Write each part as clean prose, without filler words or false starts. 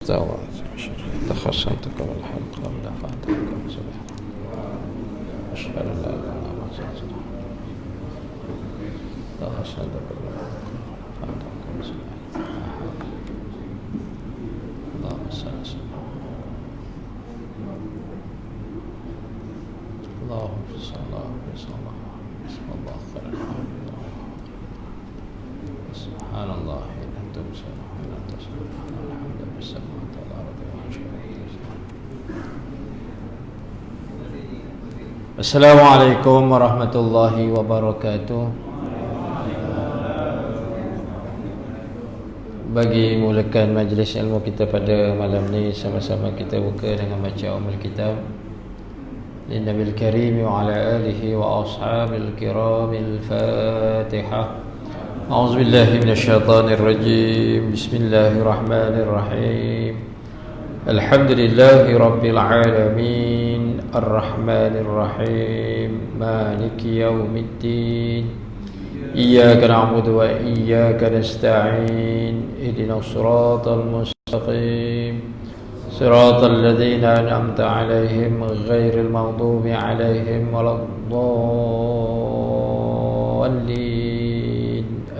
تخصمتك والحلق ولا فاتك سبحان أشهد أن لا إله إلا الله تخصمتك ولا فاتك سبحان اللهم صل وسلم اللهم صل وسلم الله خير سبحان الله حين تمسى وحين تصبح الحمد بالسماوات والأرض Assalamualaikum warahmatullahi wabarakatuh. Bagi mulakan majlis ilmu kita pada malam ni, sama-sama kita buka dengan baca Ummul Kitab Nabil Karim wa ala alihi wa ashabil kiramil Fatihah. A'udzubillahi minasyaitonir rajim. Bismillahirrahmanirrahim. Alhamdulillahi rabbil alamin. الرحمن الرحيم مالك يوم الدين إياك نعبد وإياك نستعين اهدنا الصراط المستقيم صراط الذين أنعمت عليهم غير المغضوب عليهم ولا الضالين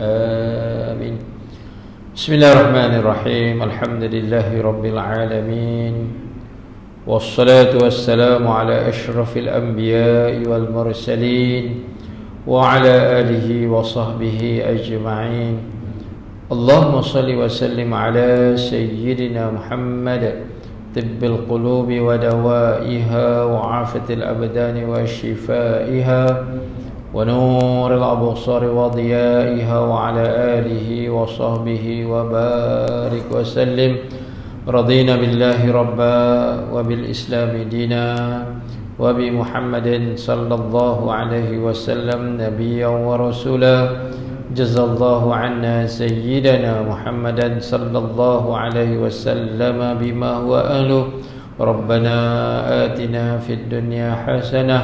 آمين بسم الله الرحمن الرحيم الحمد لله رب العالمين والصلاة والسلام على أشرف الأنبياء والمرسلين وعلى آله وصحبه أجمعين اللهم صل وسلم على سيدنا محمد طب القلوب ودوائها وعافة الأبدان وشفائها ونور الأبصار وضيائها وعلى آله وصحبه وبارك وسلم رضينا بالله ربا وبالإسلام دينا وبمحمد صلى الله عليه وسلم نبيا ورسولا جزى الله عنا سيدنا محمدا صلى الله عليه وسلم بما هو أهله ربنا آتنا في الدنيا حسنة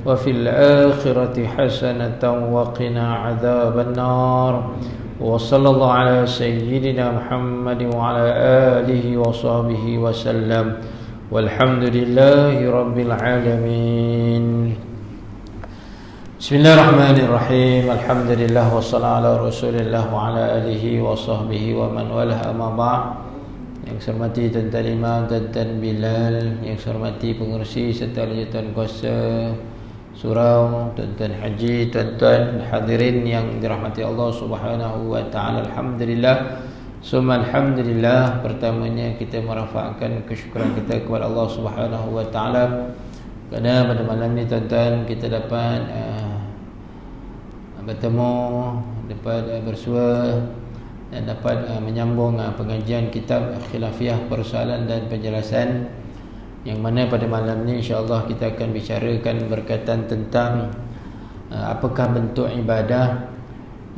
وفي الآخرة حسنة وقنا عذاب النار وصلى الله على سيدنا محمد وعلى آله وصحبه وسلم والحمد لله رب العالمين بسم الله الرحمن الرحيم الحمد لله والصلاة على رسول الله وعلى آله وصحبه ومن والاه أما بعد. Yang saya hormati Tuan-Tuan Imam, Tuan-Tuan Bilal, yang saya hormati pengerusi serta lanjutan kuasa surau, tuan-tuan haji, tuan-tuan hadirin yang dirahmati Allah Subhanahu wa taala. Alhamdulillah. Summa alhamdulillah. Pertamanya kita merafakkan kesyukuran kita kepada Allah Subhanahu wa taala kerana pada malam ni tuan-tuan kita dapat bertemu, dapat bersua dan dapat menyambung pengajian kitab Khilafiyah Persoalan dan Penjelasan, yang mana pada malam ni insya-Allah kita akan bicarakan berkaitan tentang apakah bentuk ibadah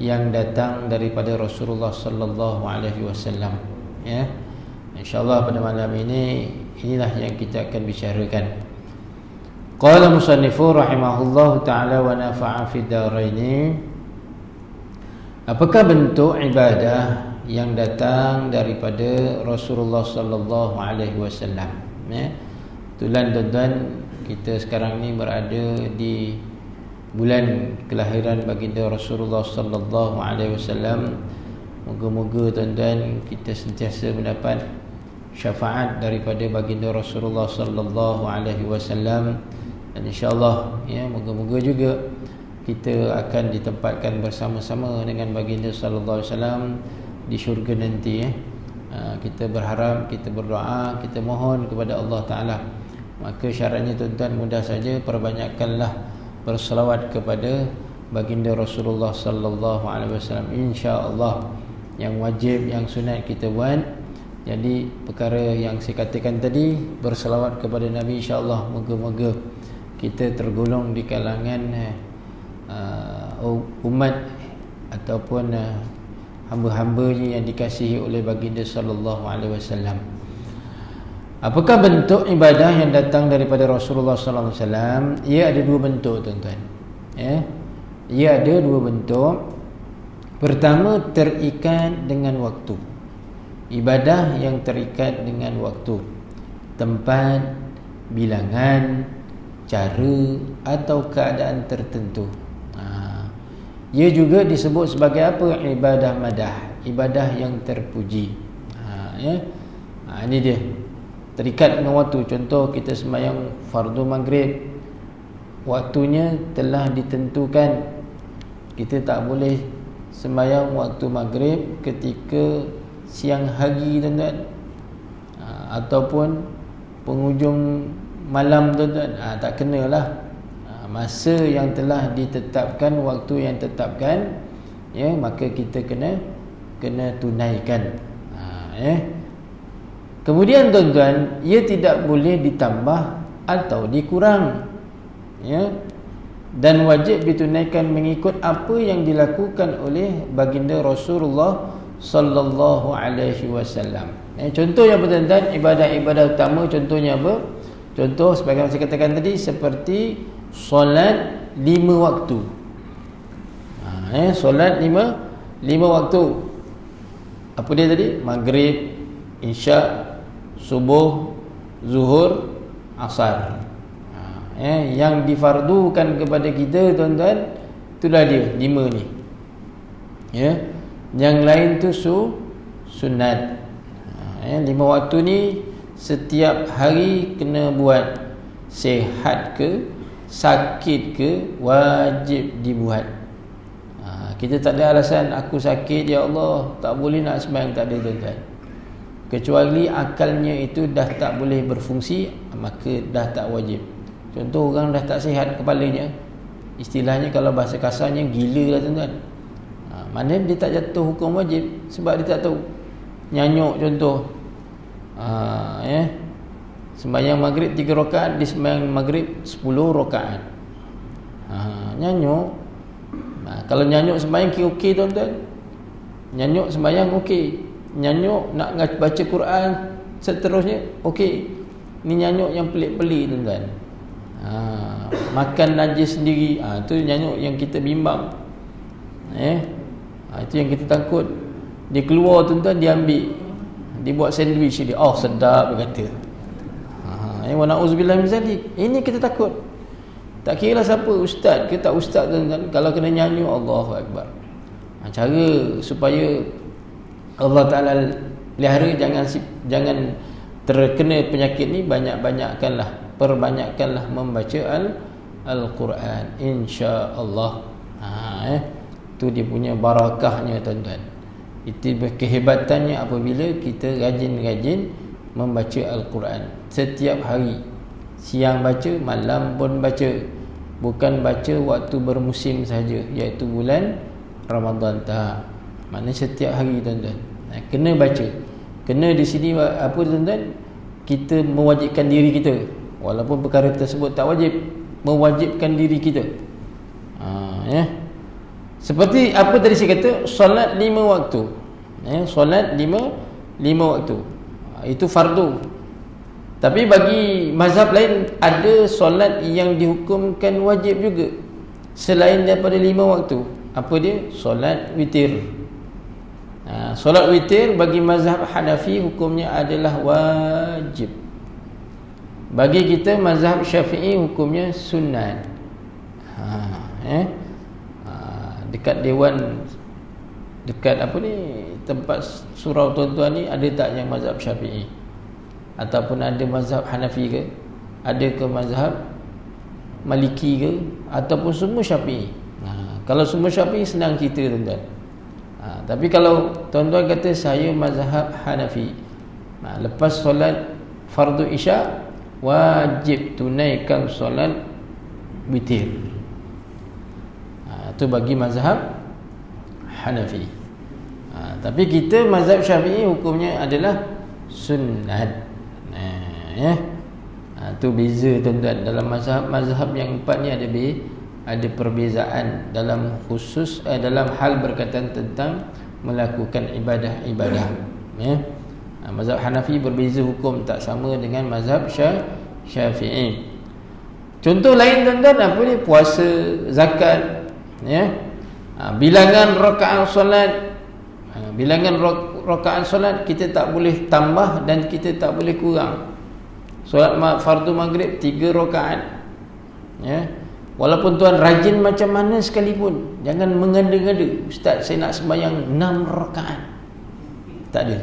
yang datang daripada Rasulullah sallallahu alaihi wasallam, ya. Insya-Allah pada malam ini inilah yang kita akan bicarakan. Qala musannifu rahimahullahu taala wa nafa'a fid dharain. Apakah bentuk ibadah yang datang daripada Rasulullah sallallahu alaihi wasallam, ya? Tuan-tuan, kita sekarang ni berada di bulan kelahiran baginda Rasulullah sallallahu alaihi wasallam. Moga-moga tuan-tuan kita sentiasa mendapat syafaat daripada baginda Rasulullah sallallahu alaihi wasallam, dan insya-Allah, ya, moga-moga juga kita akan ditempatkan bersama-sama dengan baginda sallallahu alaihi wasallam di syurga nanti, ya. Kita berharap, kita berdoa, kita mohon kepada Allah Ta'ala. Maka syaratnya tuan-tuan mudah saja, perbanyakkanlah berselawat kepada baginda Rasulullah sallallahu alaihi wasallam. Insya-Allah yang wajib, yang sunat kita buat. Jadi perkara yang saya katakan tadi, berselawat kepada Nabi, insya-Allah moga-moga kita tergolong di kalangan umat ataupun hamba-hambanya yang dikasihi oleh baginda sallallahu alaihi wasallam. Apakah bentuk ibadah yang datang daripada Rasulullah sallallahu alaihi wasallam? Ia ada dua bentuk, tuan-tuan. Ya. Ia ada dua bentuk. Pertama, terikat dengan waktu. ibadah yang terikat dengan waktu, tempat, bilangan, cara atau keadaan tertentu. Ia juga disebut sebagai apa? Ibadah madah, ibadah yang terpuji. Ini dia, terikat dengan waktu. Contoh kita sembahyang fardu maghrib, waktunya telah ditentukan. Kita tak boleh sembahyang waktu maghrib ketika siang hari, tuan-tuan, ataupun penghujung malam, tuan-tuan. Tak kenalah. Masa yang telah ditetapkan, waktu yang tetapkan, maka kita kena tunaikan. Kemudian, tuan-tuan, ia tidak boleh ditambah atau dikurang, dan wajib ditunaikan mengikut apa yang dilakukan oleh baginda Rasulullah sallallahu alaihi wasallam. Contoh yang tuan-tuan, ibadah-ibadah utama, contohnya apa? Contoh sebagaimana saya katakan tadi, seperti solat 5 waktu. Solat 5 waktu. Apa dia tadi? Maghrib, Isyak, Subuh, Zuhur, Asar. Yang difardukan kepada kita, tuan-tuan, itulah dia 5 ni. Yang lain tu sunat. 5 waktu ni setiap hari kena buat. Sihat ke, sakit ke, wajib dibuat. Kita tak ada alasan, aku sakit ya Allah, tak boleh nak sembahyang, tak ada, tuan-tuan. Kecuali akalnya itu dah tak boleh berfungsi, maka dah tak wajib. Contoh orang dah tak sihat kepalanya, istilahnya kalau bahasa kasarnya gila lah, tuan-tuan. Maknanya dia tak jatuh hukum wajib sebab dia tak tahu. Nyanyuk contoh, sembahyang maghrib 3 rakaat, dia sembahyang maghrib 10 rakaat. Nyanyuk. Kalau nyanyuk sembahyang okey, tuan-tuan. Nyanyuk sembahyang okey. Nyanyuk nak baca Quran seterusnya okey. Ni nyanyuk yang pelik-pelik, tuan-tuan. Makan najis sendiri, itu nyanyuk yang kita bimbang. Itu yang kita takut. Dia keluar, tuan-tuan, dia ambil, dia buat sandwich dia. Oh, sedap, dia kata. Wa na'udzubillah min zalik. Ini kita takut. Tak kira lah siapa, ustaz ke tak ustaz, tuan-tuan, kalau kena nyanyuk, Allahu Akbar. Cara supaya Allah Ta'ala pelihara jangan terkena penyakit ni, perbanyakkanlah membaca Al-Quran, insya-Allah. Itu dia punya barakahnya, tuan-tuan. Itu kehebatannya apabila kita rajin-rajin membaca Al-Quran setiap hari. Siang baca, malam pun baca. Bukan baca waktu bermusim saja, iaitu bulan Ramadan, tak. Maknanya setiap hari, tuan-tuan, kena baca. Kena di sini apa, tuan-tuan? Kita mewajibkan diri kita, walaupun perkara tersebut tak wajib, mewajibkan diri kita. Seperti apa tadi saya kata, solat 5 waktu. Solat 5 waktu, itu fardu. Tapi bagi mazhab lain, ada solat yang dihukumkan wajib juga selain daripada 5 waktu. Apa dia? Solat witir. Solat witir bagi mazhab Hanafi hukumnya adalah wajib. Bagi kita mazhab Syafi'i hukumnya sunat. Dekat dewan, dekat apa ni, tempat surau tuan-tuan ni, ada tak yang mazhab Syafi'i? Ataupun ada mazhab Hanafi ke? Ada ke mazhab Maliki ke? Ataupun semua Syafi'i? Kalau semua Syafi'i, senang cerita, tuan-tuan. Tapi kalau tuan-tuan kata saya mazhab Hanafi, lepas solat fardu Isyak wajib tunaikan solat witir. Itu bagi mazhab Hanafi. Tapi kita mazhab Syafi'i hukumnya adalah sunat. Itu beza, tuan-tuan. Dalam mazhab yang 4 ni ada perbezaan dalam khusus dalam hal berkaitan tentang melakukan ibadah-ibadah. Mazhab Hanafi berbeza hukum, tak sama dengan mazhab Syafi'i. Contoh lain, tuan-tuan, apa ni? Puasa, zakat, bilangan rakaat solat, bilangan rakaat solat kita tak boleh tambah dan kita tak boleh kurang. Solat fardu maghrib 3 rakaat. Ya. Walaupun tuan rajin macam mana sekalipun, jangan mengada-ngada, ustaz saya nak sembahyang 6 rakaat. Tak ada.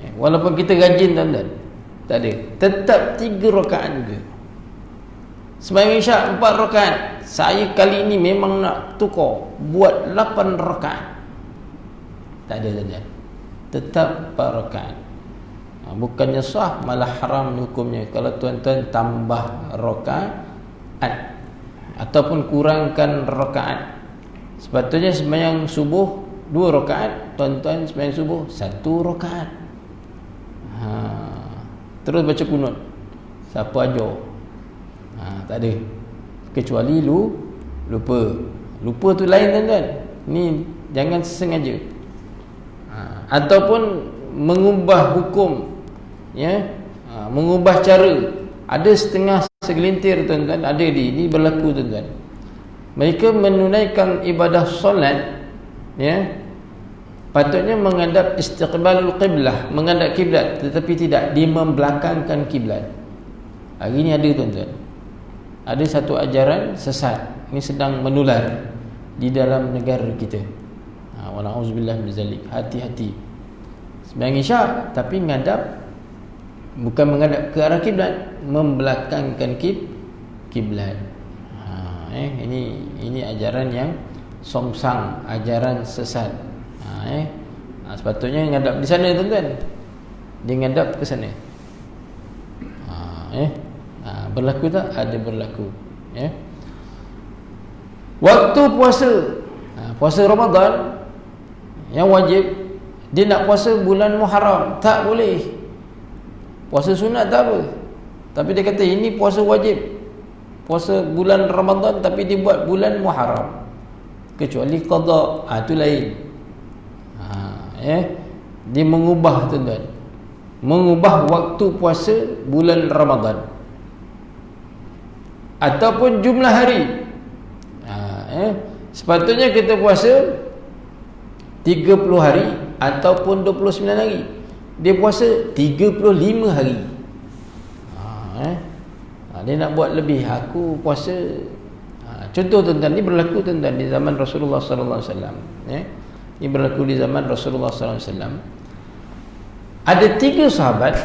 Ya. Walaupun kita rajin tuan-tuan, tak ada. Tetap 3 rakaat juga. Sembahyang Isyak 4 rakaat. Saya kali ini memang nak tukar, buat 8 rakaat. Tak ada tuan-tuan. Tetap 4 rakaat. Bukannya sah, malah haram hukumnya kalau tuan-tuan tambah rakaat ataupun kurangkan rakaat. Sepatutnya sembahyang subuh 2 rakaat, tuan-tuan sembahyang subuh 1 rakaat. Terus baca kunut. Siapa ajar? Tak ada. Kecuali lupa tu lain tuan-tuan. Ni jangan sengaja. Ataupun mengubah hukum, ya, mengubah cara. Ada setengah segelintir tuan-tuan, ada ini berlaku tuan-tuan. Mereka menunaikan ibadah solat, ya, patutnya menghadap istiqbalul qiblah, menghadap kiblat, tetapi tidak, dia membelakangkan kiblat. Hari ini ada tuan-tuan. Ada satu ajaran sesat, ini sedang menular di dalam negara kita. Wala'uzubillah min zalik. Hati-hati. Sembahyang Isyak tapi menghadap, bukan menghadap ke arah kiblat, membelakangkan kiblat. Ini ajaran yang songsang, ajaran sesat. Sepatutnya menghadap di sana tuan-tuan. Dia menghadap ke sana. Berlaku tak? Ada berlaku. Ya. Waktu puasa, puasa Ramadan yang wajib, dia nak puasa bulan Muharram, tak boleh. Puasa sunat tak apa, tapi dia kata ini puasa wajib, puasa bulan Ramadan, tapi dia buat bulan Muharram, kecuali qada. Itu lain. Dia mengubah tuan-tuan, mengubah waktu puasa bulan Ramadan ataupun jumlah hari. Sepatutnya kita puasa 30 hari ataupun 29 hari. Dia puasa 35 hari. Dia nak buat lebih. Aku puasa. Contoh tuan-tuan, ni berlaku tuan-tuan di zaman Rasulullah sallallahu alaihi wasallam. Ini berlaku di zaman Rasulullah sallallahu alaihi wasallam. Ada 3 sahabat,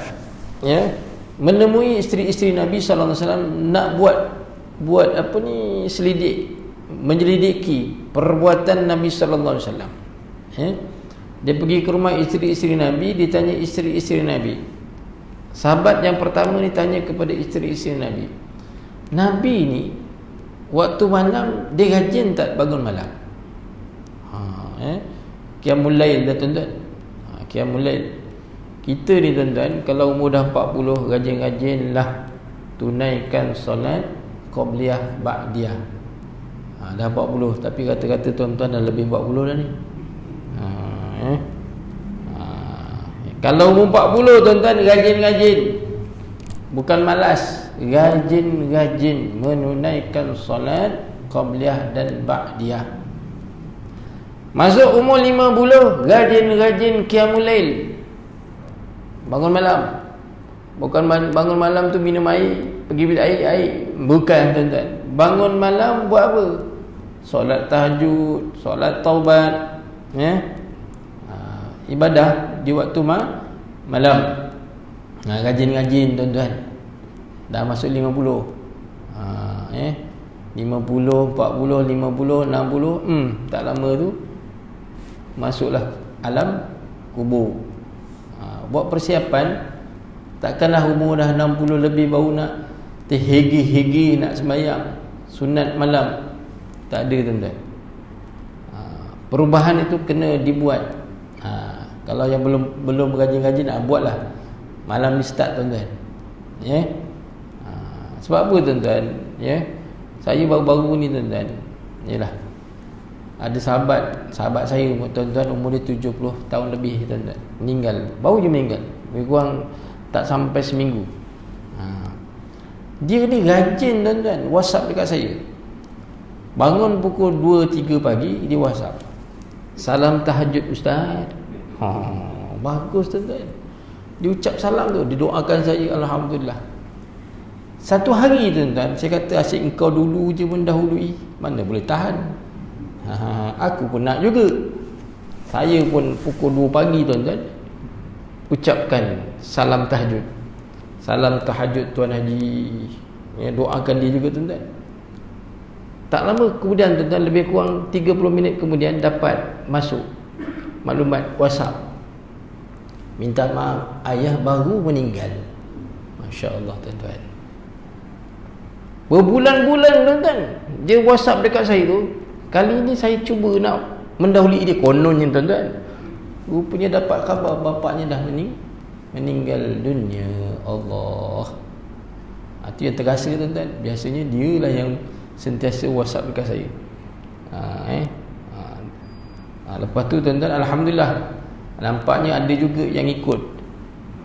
ya, menemui isteri-isteri Nabi sallallahu alaihi wasallam nak buat apa ni, menyelidiki perbuatan Nabi sallallahu alaihi wasallam. Dia pergi ke rumah isteri-isteri Nabi, ditanya isteri-isteri Nabi. Sahabat yang pertama ni tanya kepada isteri-isteri Nabi, Nabi ni waktu malam dia rajin tak bangun malam? Qiyamul lail dah tuan-tuan. Qiyamul lail. Kita ni tuan-tuan, kalau umur dah 40, rajin-rajinlah tunaikan solat qabliyah ba'diyah. Dah 40, tapi kata-kata tuan-tuan dah lebih 40 dah ni. Kalau umur 40 tuan-tuan, rajin-rajin, bukan malas, rajin-rajin menunaikan solat qabliyah dan ba'diyah. Masuk umur 50, rajin-rajin qiyamul lail, bangun malam. Bukan bangun malam tu minum air, pergi bilik air, bukan tuan-tuan. Bangun malam buat apa? Solat tahajud, solat taubat, ibadah di waktu malam. Rajin-rajin tuan-tuan. Dah masuk 50. 50, 40, 50, 60, tak lama tu masuklah alam kubur. Buat persiapan. Takkanlah umur dah 60 lebih baru nak terhegi-hegi nak sembahyang sunat malam. Tak ada tuan-tuan. Perubahan itu kena dibuat. Kalau yang belum rajin-rajin, buatlah malam ni start tuan-tuan. Sebab apa tuan-tuan? Saya baru-baru ni tuan-tuan, yalah, ada sahabat saya tuan-tuan, umur dia 70 tahun lebih tuan-tuan, meninggal, baru je meninggal, lebih kurang tak sampai seminggu. Dia ni rajin tuan-tuan, WhatsApp dekat saya. Bangun pukul 2-3 pagi, dia WhatsApp, salam tahajud ustaz. Bagus tuan-tuan. Dia ucap salam tu, dia doakan saya, alhamdulillah. Satu hari tuan-tuan, saya kata asyik engkau dulu je mendahului, mana boleh tahan. Aku pun nak juga. Saya pun pukul 2 pagi tuan-tuan ucapkan salam tahajud. Salam tahajud Tuan Haji. Doakan dia juga tuan-tuan. Tak lama kemudian tuan-tuan, lebih kurang 30 minit kemudian dapat masuk maklumat WhatsApp. Minta maaf, ayah baru meninggal. Masya Allah tuan-tuan. Berbulan-bulan tuan-tuan dia WhatsApp dekat saya tu. Kali ni saya cuba nak mendahului dia. Kononnya tuan-tuan, rupanya dapat khabar bapaknya dah meninggal dunia. Allah. Itu yang terasa tuan-tuan. Biasanya dia lah yang sentiasa WhatsApp dekat saya. Lepas tu tuan-tuan, alhamdulillah, nampaknya ada juga yang ikut.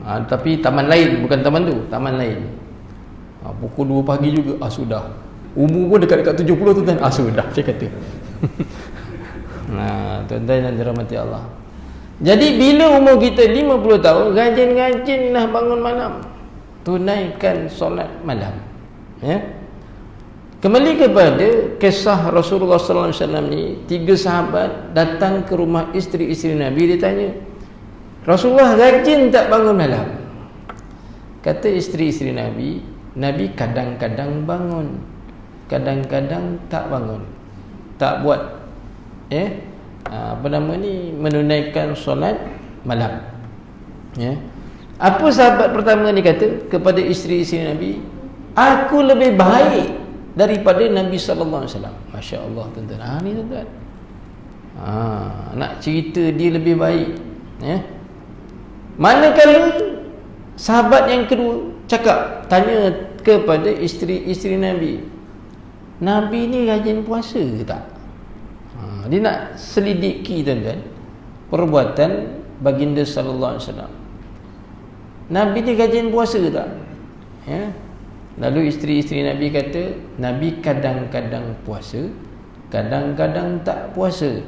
Tapi taman lain, bukan taman tu, taman lain. Pukul 2 pagi juga. Sudah. Umur pun dekat-dekat 70 tuan-tuan. Sudah, saya kata. Tuan-tuan yang dirahmati Allah. Jadi bila umur kita 50 tahun, rajin-rajinlah bangun malam, tunaikan solat malam. Kembali kepada kisah Rasulullah sallallahu alaihi wasallam ni, 3 sahabat datang ke rumah isteri-isteri Nabi. Dia tanya, Rasulullah rajin tak bangun malam? Kata isteri-isteri Nabi, Nabi kadang-kadang bangun, kadang-kadang tak bangun, tak buat menunaikan solat malam. Apa sahabat pertama ni kata kepada isteri-isteri Nabi, aku lebih baik daripada Nabi sallallahu alaihi wasallam. Masya-Allah tuan-tuan. Ni tuan-tuan. Nak cerita dia lebih baik. Manakala sahabat yang kedua cakap, tanya kepada isteri-isteri Nabi, Nabi ni rajin puasa ke tak? Dia nak selidiki tuan-tuan perbuatan baginda sallallahu alaihi wasallam. Nabi ni rajin puasa ke tak? Lalu isteri-isteri Nabi kata, Nabi kadang-kadang puasa, kadang-kadang tak puasa.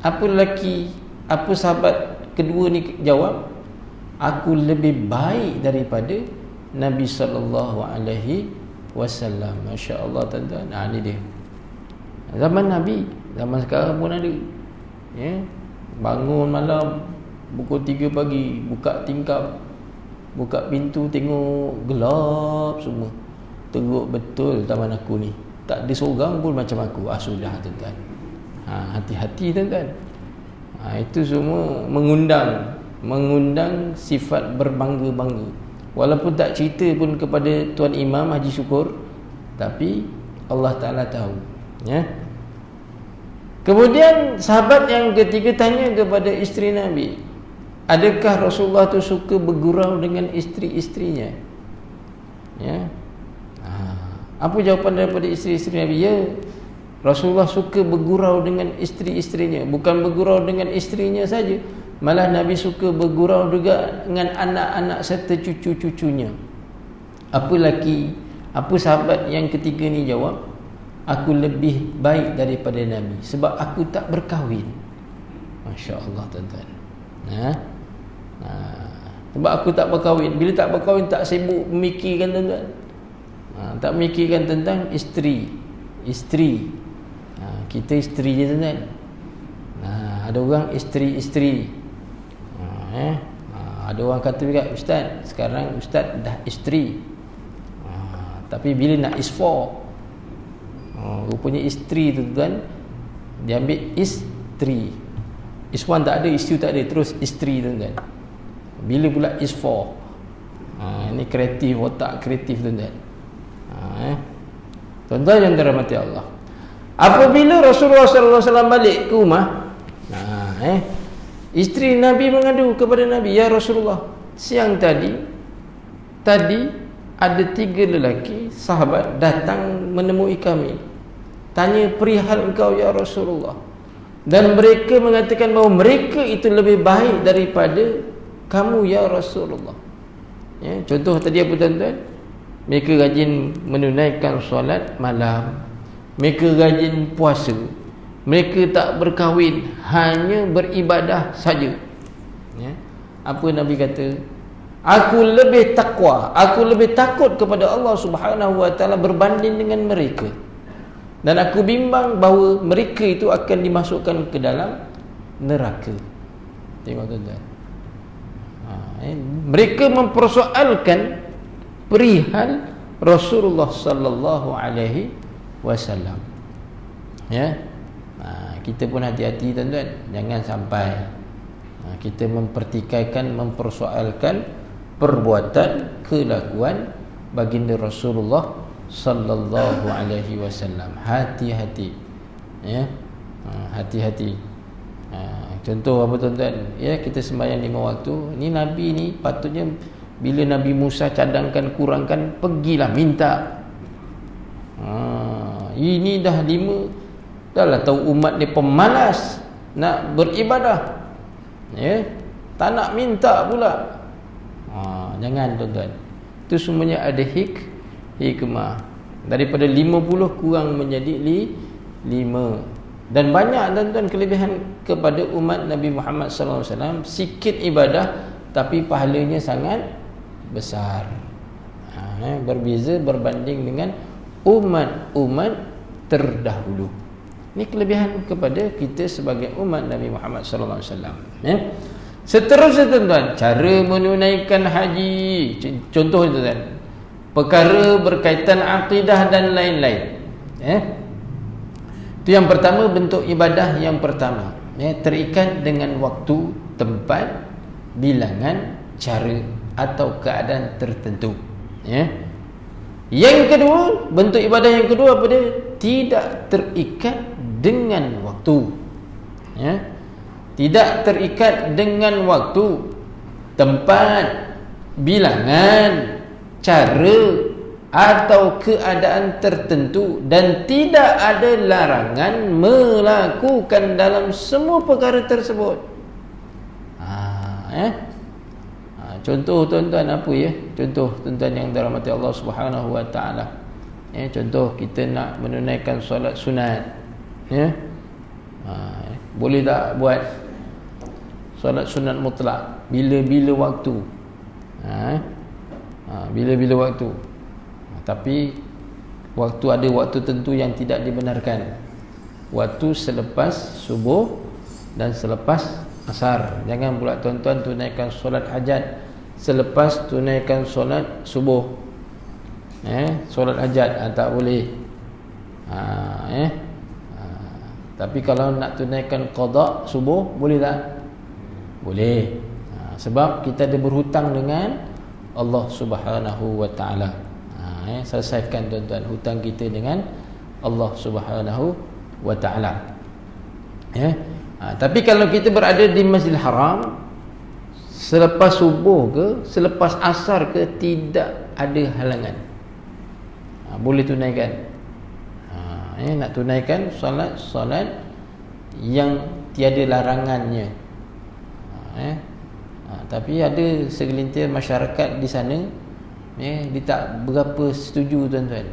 Apa sahabat kedua ni jawab, aku lebih baik daripada Nabi sallallahu alaihi wasallam. Masya-Allah tuan-tuan. Ni dia. Zaman Nabi, zaman sekarang pun ada. Bangun malam pukul 3 pagi, buka tingkap, buka pintu, tengok gelap semua. Teruk betul taman aku ni, tak ada seorang pun macam aku. Sudah tuan-tuan. Hati-hati tuan-tuan. Itu semua mengundang sifat berbangga-bangga. Walaupun tak cerita pun kepada Tuan Imam Haji Syukur, tapi Allah Ta'ala tahu. Kemudian sahabat yang ketiga tanya kepada isteri Nabi, adakah Rasulullah tu suka bergurau dengan isteri-isterinya? Apa jawapan daripada isteri-isteri Nabi? Rasulullah suka bergurau dengan isteri-isterinya. Bukan bergurau dengan isterinya saja, malah Nabi suka bergurau juga dengan anak-anak serta cucu-cucunya. Apa sahabat yang ketiga ni jawab, aku lebih baik daripada Nabi sebab aku tak berkahwin. Masya Allah tuan-tuan. Sebab aku tak berkahwin. Bila tak berkahwin, tak sibuk memikirkan tuan-tuan. Tak memikirkan tentang isteri. Kita isteri je tuan-tuan. Ada orang isteri-isteri. Ada orang kata juga, Ustaz, sekarang Ustaz dah isteri. Tapi bila nak isfor, rupanya isteri tu tuan, dia ambil isteri. Iswan tak ada, isteri tak ada, terus isteri tuan-tuan. Bila pula isfor, ini kreatif, otak kreatif tuan-tuan. Tuan-tuan yang dirahmati Allah, apabila Rasulullah sallallahu alaihi wasallam balik ke rumah, isteri Nabi mengadu kepada Nabi, ya Rasulullah, siang tadi ada 3 lelaki sahabat datang menemui kami, tanya perihal engkau ya Rasulullah, dan mereka mengatakan bahawa mereka itu lebih baik daripada kamu ya Rasulullah. Contoh tadi apa tuan-tuan? Mereka rajin menunaikan solat malam, mereka rajin puasa, mereka tak berkahwin, hanya beribadah saja. Ya. Apa Nabi kata? Aku lebih takwa, aku lebih takut kepada Allah Subhanahu wa taala berbanding dengan mereka. Dan aku bimbang bahawa mereka itu akan dimasukkan ke dalam neraka. Tengok tuan-tuan. Mereka mempersoalkan perihal Rasulullah sallallahu alaihi wasallam. Ya. Kita pun hati-hati tuan-tuan, jangan sampai kita mempertikaikan, mempersoalkan perbuatan, kelakuan baginda Rasulullah sallallahu alaihi wasallam. Hati-hati. Ya. Hati-hati. Contoh apa tuan-tuan? Ya, kita sembahyang 5 waktu. Ni Nabi ni patutnya bila Nabi Musa cadangkan, kurangkan, pergilah minta. Ini dah 5. Dah lah tahu umat ni pemalas nak beribadah. Ya. Tak nak minta pula. Jangan tuan-tuan. Itu semuanya ada hikmah. Daripada 50 kurang menjadi 5. Dan banyak tuan-tuan kelebihan kepada umat Nabi Muhammad sallallahu alaihi wasallam. Sikit ibadah tapi pahalanya sangat besar. Berbeza berbanding dengan umat-umat terdahulu. Ini kelebihan kepada kita sebagai umat Nabi Muhammad sallallahu alaihi wasallam. Seterusnya tuan-tuan, cara menunaikan haji. Contoh tuan-tuan, perkara berkaitan akidah dan lain-lain. Itu yang pertama, bentuk ibadah yang pertama. Terikat dengan waktu, tempat, bilangan, cara atau keadaan tertentu. Yang kedua, bentuk ibadah yang kedua apa dia? Tidak terikat dengan waktu. Tidak terikat dengan waktu, tempat, bilangan, cara atau keadaan tertentu, dan tidak ada larangan melakukan dalam semua perkara tersebut. Contoh tuan-tuan apa ya? Contoh tuan-tuan yang dirahmati Allah Subhanahu wa taala. Contoh kita nak menunaikan solat sunat. Boleh tak buat solat sunat mutlak bila-bila waktu? Bila-bila waktu. Tapi waktu ada waktu tentu yang tidak dibenarkan. Waktu selepas subuh dan selepas asar. Jangan pula tuan-tuan tunaikan solat hajat selepas tunaikan solat subuh. Solat hajat tak boleh. Tapi kalau nak tunaikan qada subuh boleh tak? Boleh. Sebab kita ada berhutang dengan Allah Subhanahu wa taala. Selesaikan tuan-tuan hutang kita dengan Allah Subhanahu wa taala. Tapi kalau kita berada di Masjidil Haram selepas subuh ke selepas asar ke, tidak ada halangan. Boleh tunaikan. Nak tunaikan solat yang tiada larangannya. Tapi ada segelintir masyarakat di sana, dia tak berapa setuju tuan-tuan.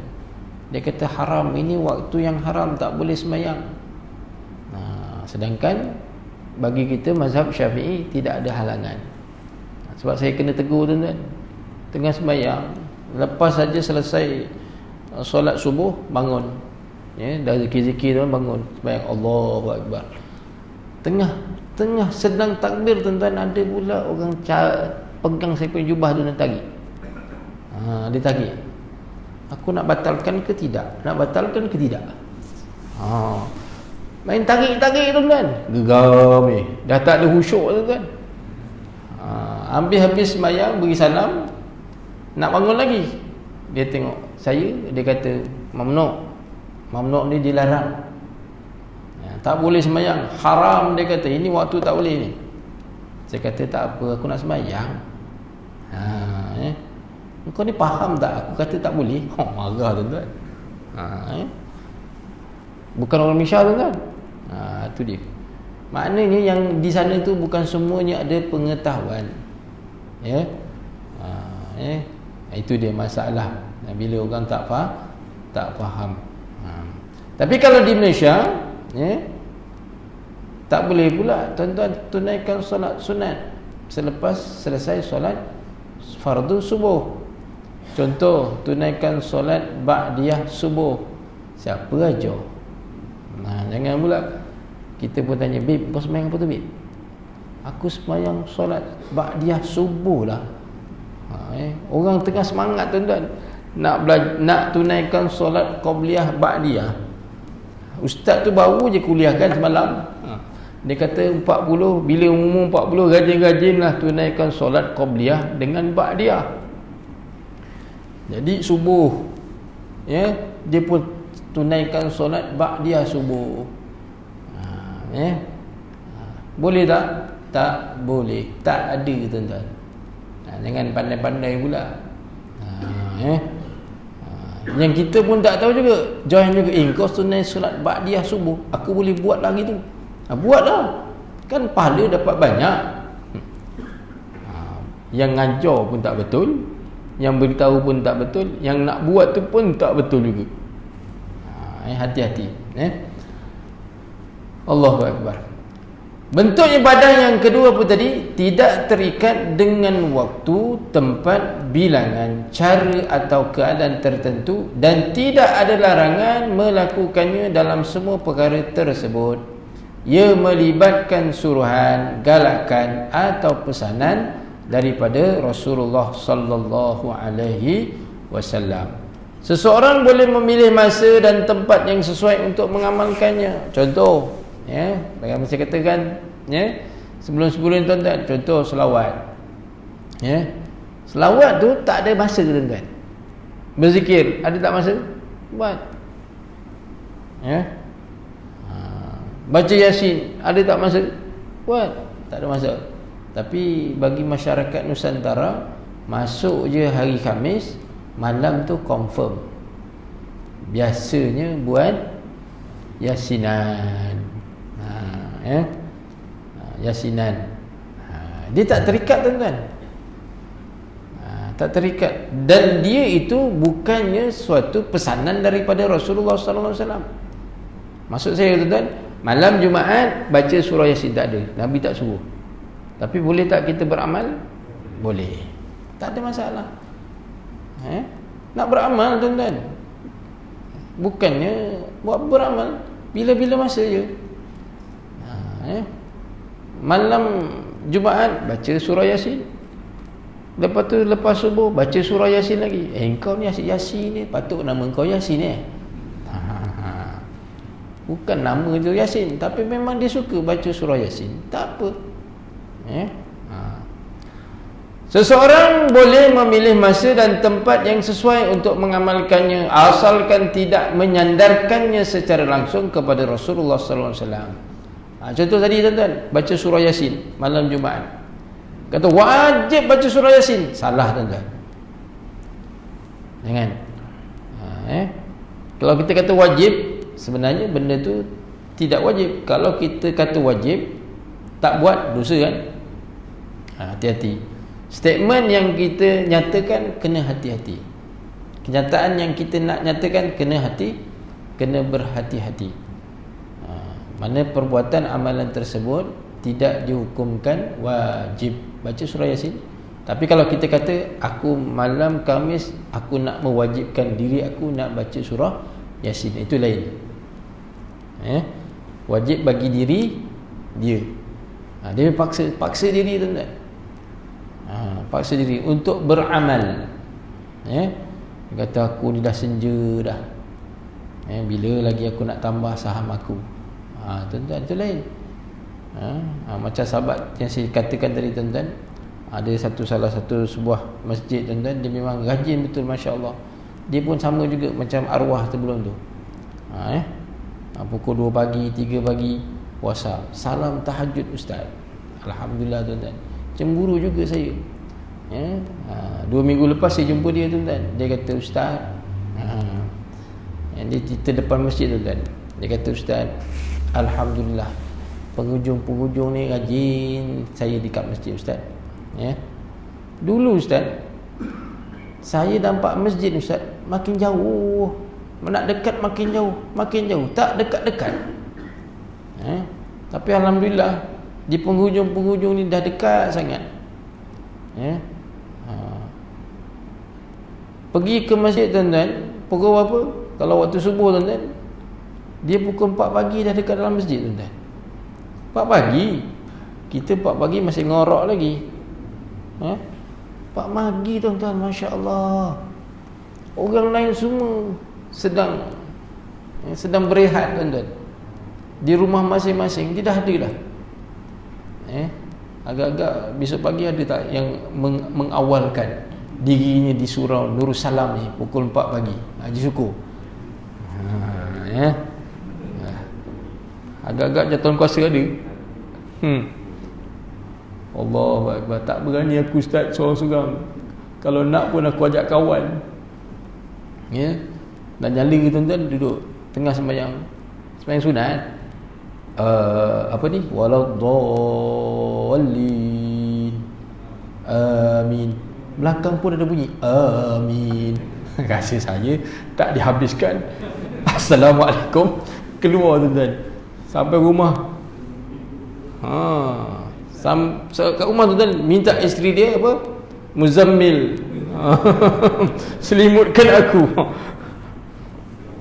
Dia kata haram, ini waktu yang haram, tak boleh sembahyang. Sedangkan bagi kita mazhab Syafi'i tidak ada halangan. Sebab saya kena tegur tuan-tuan, tengah sembahyang, lepas saja selesai solat subuh, bangun, dah zikir-zikir tuan, bangun sembahyang, Allahu Akbar. Tengah sedang takbir tuan-tuan, ada pula orang pegang saya punya jubah tu dan tarik. Dia tarik. Aku nak batalkan ke tidak? Nak batalkan ke tidak? Main tarik-tarik tuan-tuan. Geram ni. Dah tak ada khusyuk tuan-tuan. Habis-habis sembahyang, beri salam, nak bangun lagi. Dia tengok saya, dia kata mamnu' ni dilarang. Tak boleh sembahyang, haram, dia kata. Ini waktu tak boleh ni. Saya kata tak apa, aku nak sembahyang. Kau ni faham tak? Aku kata tak boleh. Marah tuan-tuan. Bukan orang Malaysia tuan-tuan. Itu dia. Maknanya yang di sana tu bukan semuanya ada pengetahuan. Itu dia masalah. Bila orang tak faham. Tapi kalau di Malaysia, tak boleh pula tuan-tuan tunaikan solat sunat selepas selesai solat fardu subuh. Contoh, tunaikan solat ba'diyah subuh. Siapa ajar? Jangan pula kita pun tanya, "Bib, kau sembahyang apa tu, Bib?" "Aku sembahyang solat ba'diyah subuh lah." Orang tengah semangat tuan-tuan nak tunaikan solat qabliyah ba'diyah. Ustaz tu baru je kuliahkan semalam. Dia kata 40, bila umur 40 rajin-rajinlah tunaikan solat qabliyah dengan ba'diyah. Jadi subuh, ya, dia pun tunaikan solat ba'diyah subuh. Boleh tak? Tak boleh. Tak ada, tuan-tuan. Jangan pandai-pandai pula. Yang kita pun tak tahu juga, join juga, kau tunai solat ba'diyah subuh, aku boleh buat lagi tu. Buatlah, kan pahala dapat banyak. Yang ngajar pun tak betul, yang beritahu pun tak betul, yang nak buat tu pun tak betul juga. Hati-hati. Allahu Akbar. Bentuk ibadah yang kedua pun tadi tidak terikat dengan waktu, tempat, bilangan, cara atau keadaan tertentu, dan tidak ada larangan melakukannya dalam semua perkara tersebut. Ia melibatkan suruhan, galakan atau pesanan daripada Rasulullah sallallahu alaihi wasallam. Seseorang boleh memilih masa dan tempat yang sesuai untuk mengamalkannya. Contoh, bagaimana saya katakan, sebelum-sebelum tuan-tuan, contoh selawat. Selawat tu tak ada masa, tuan-tuan. Berzikir ada tak masa? Buat. Baca Yasin ada tak masa? Buat. Tak ada masa. Tapi bagi masyarakat Nusantara, masuk je hari Khamis, malam tu confirm. Biasanya buat Yasinan. Yasinan. Dia tak terikat, tuan-tuan. Tak terikat. Dan dia itu bukannya suatu pesanan daripada Rasulullah sallallahu alaihi wasallam. Maksud saya, tuan-tuan, malam Jumaat baca surah Yasin, tak ada. Nabi tak suruh. Tapi boleh tak kita beramal? Boleh. Tak ada masalah. Nak beramal, tuan-tuan, bukannya buat beramal bila-bila masa je. Malam Jumaat baca surah Yasin, lepas tu lepas subuh baca surah Yasin lagi. Engkau ni Yasin ni, patut nama kau Yasin bukan nama tu Yasin, tapi memang dia suka baca surah Yasin, tak apa. Seseorang boleh memilih masa dan tempat yang sesuai untuk mengamalkannya, asalkan tidak menyandarkannya secara langsung kepada Rasulullah sallallahu alaihi wasallam. Contoh tadi, tuan-tuan, baca surah Yasin malam Jumaat, kata wajib baca surah Yasin. Salah, tuan-tuan. Jangan. Kalau kita kata wajib, sebenarnya benda tu tidak wajib. Kalau kita kata wajib, tak buat, dosa kan? Hati-hati. Statement yang kita nyatakan kena hati-hati. Kenyataan yang kita nak nyatakan kena berhati-hati. Mana perbuatan amalan tersebut tidak dihukumkan wajib baca surah Yasin. Tapi kalau kita kata, aku malam Khamis aku nak mewajibkan diri aku nak baca surah Yasin, itu lain. Wajib bagi diri dia. Dia paksa diri, tuan-tuan. Paksa diri untuk beramal. Dia kata, aku ni dah senja dah, bila lagi aku nak tambah saham aku. Tuan-tuan, itu lain. Macam sahabat yang saya katakan tadi, tuan-tuan, ada salah satu sebuah masjid, tuan-tuan, dia memang rajin betul, Masya Allah. Dia pun sama juga macam arwah sebelum tu. Pukul 2 pagi, 3 pagi puasa, salam tahajud ustaz. Alhamdulillah, tuan-tuan. Cemburu juga saya. 2 minggu lepas saya jumpa dia, tuan-tuan. Dia kata, ustaz, dia cerita depan masjid, tuan-tuan. Dia kata, ustaz, alhamdulillah, penghujung-penghujung ni rajin saya dekat masjid, ustaz. Dulu, ustaz, saya nampak masjid, ustaz, makin jauh. Nak dekat makin jauh, tak dekat-dekat. Tapi alhamdulillah, di penghujung-penghujung ni dah dekat sangat. Ya. Pergi ke masjid tuan-tuan, pukul berapa? Kalau waktu subuh tuan-tuan, dia pukul 4 pagi dah dekat dalam masjid tuan-tuan. 4 pagi. Kita 4 pagi masih ngorok lagi. 4 pagi tuan-tuan, masya-Allah. Orang lain semua sedang berehat tuan-tuan. Di rumah masing-masing dia dah ada dah. Agak-agak besok pagi ada tak yang mengawalkan dirinya di surau Nurussalam ni pukul 4 pagi. Haji syukur. Agak-agak jatuh kuasa ada. Allahu Akbar. Tak berani aku start seorang-seorang. Kalau nak pun aku ajak kawan. Dan nyala tuan-tuan duduk tengah sembahyang sunat. Apa ni? Waladdallin. Amin. Belakang pun ada bunyi amin. Rasa saya tak dihabiskan. Assalamualaikum. Keluar tuan-tuan. Sampai rumah. Kat rumah tuan-tuan minta isteri dia apa? Muzammil. Selimutkan aku.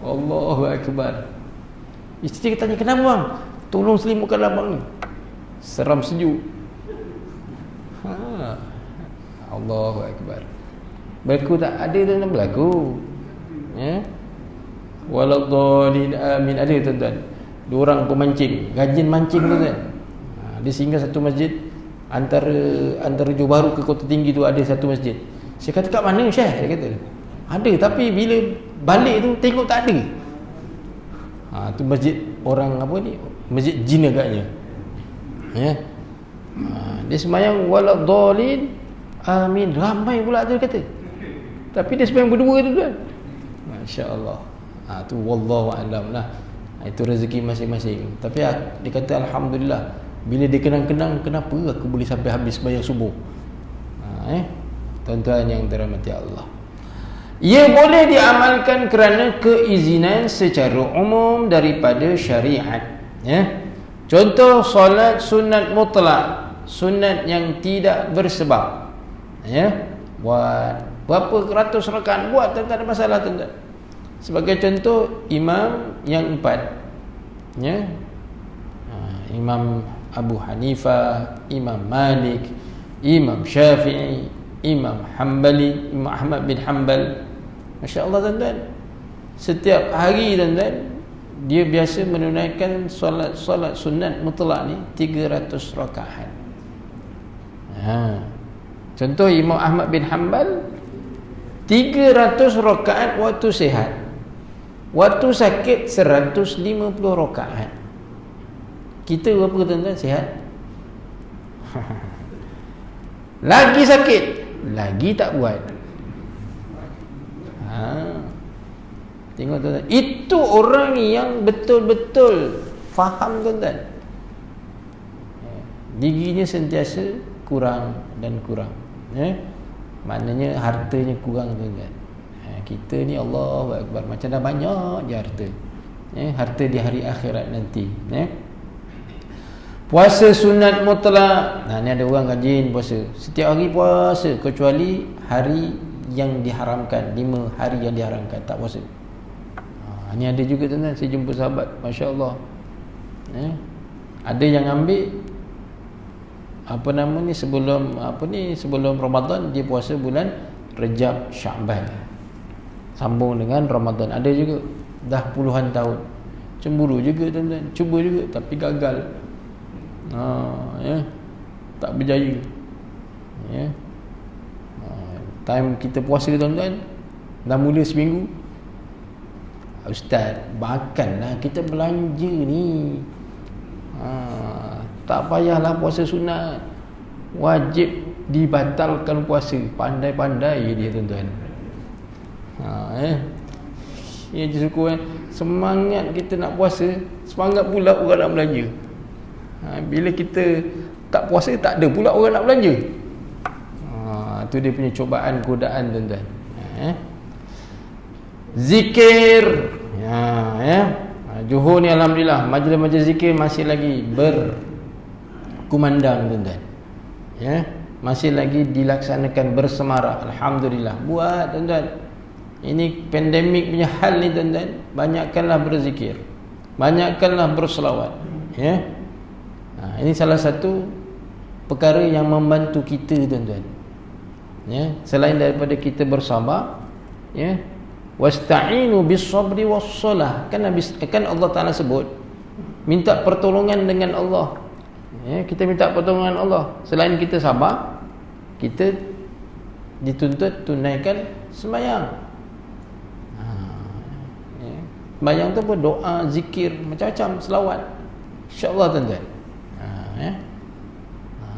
Allahu Akbar. Isteri tanya, kenapa bang? Tolong selimutkan abang ni. Seram sejuk. Allahu Akbar. Berlaku tak? Ada tuan-tuan berlaku. Waladdallin amin. Ada tuan-tuan. Dua orang pemancing, rajin mancing tuan-tuan. Dia singgah satu masjid antara Johor Bahru ke Kota Tinggi tu ada satu masjid. Saya kata kat mana Syekh? Dia kata ada, tapi bila balik tu tengok tak ada. Tu masjid orang apa ni? Masjid jin agaknya. Dia sembahyang waladdallin amin. Ramai pula tu kata. Tapi dia sembahyang berdua tu kan. Masya-Allah. Tu wallahu a'lam lah. Itu rezeki masing-masing. Tapi dia kata alhamdulillah, bila dia kenang-kenang, kenapa aku boleh sampai habis sembahyang subuh. Tuan-tuan yang dirahmati Allah, ia boleh diamalkan kerana keizinan secara umum daripada syariat. Contoh solat sunat mutlak, sunat yang tidak bersebab. Buat berapa ratus rakaat buat, tak ada masalah tuan-tuan. Sebagai contoh, imam yang 4, Imam Abu Hanifah, Imam Malik, Imam Syafi'i, Imam Hanbali, Imam Ahmad bin Hanbal. Masya-Allah tuan-tuan. Setiap hari tuan-tuan, dia biasa menunaikan solat sunat mutlak ni 300 rakaat. Contoh Imam Ahmad bin Hanbal 300 rakaat waktu sihat. Waktu sakit 150 rakaat. Kita berapa tuan-tuan sihat? Lagi sakit, lagi tak buat. Tengok tuan-tuan, itu orang yang betul-betul faham tuan-tuan. Giginya sentiasa kurang dan kurang. Maknanya hartanya kurang tuan-tuan. Kita ni Allahu Akbar, macam dah banyak je harta. Harta di hari akhirat nanti. Puasa sunat mutlak. Ni ada orang rajin puasa. Setiap hari puasa kecuali hari yang diharamkan, 5 hari yang diharamkan tak puasa. Ni ada juga tuan-tuan, saya jumpa sahabat, masya-Allah. Ada yang ambil sebelum Ramadan dia puasa bulan Rejab, Sya'ban. Sambung dengan Ramadan. Ada juga dah puluhan tahun. Cemburu juga tuan-tuan, cuba juga tapi gagal. Tak berjaya. Time kita puasa tuan-tuan dah mula seminggu, ustaz, makanlah kita belanja ni. Tak payahlah puasa sunat, wajib dibatalkan puasa. Pandai-pandai dia tuan-tuan. Ya je syukur semangat kita nak puasa, semangat pula orang nak belanja. Bila kita tak puasa, tak ada pula orang nak belanja. Itu dia punya cubaan, godaan tuan-tuan. Zikir. Johor ni alhamdulillah majlis-majlis zikir masih lagi berkumandang tuan-tuan. masih lagi dilaksanakan bersemarak. Alhamdulillah. Buat tuan-tuan. Ini pandemik punya hal ni tuan-tuan. Banyakkanlah berzikir, banyakkanlah berselawat, ya. Ini salah satu perkara yang membantu kita tuan-tuan, ya. Selain daripada kita bersabar, ya, wasta'inu bis-sabri was-salah. Kan Allah Taala sebut minta pertolongan dengan Allah, ya. Kita minta pertolongan Allah. Selain kita sabar, kita dituntut tunaikan sembahyang. Sembahyang tu pun doa, zikir, macam-macam, selawat. InsyaAllah tuan-tuan, ya.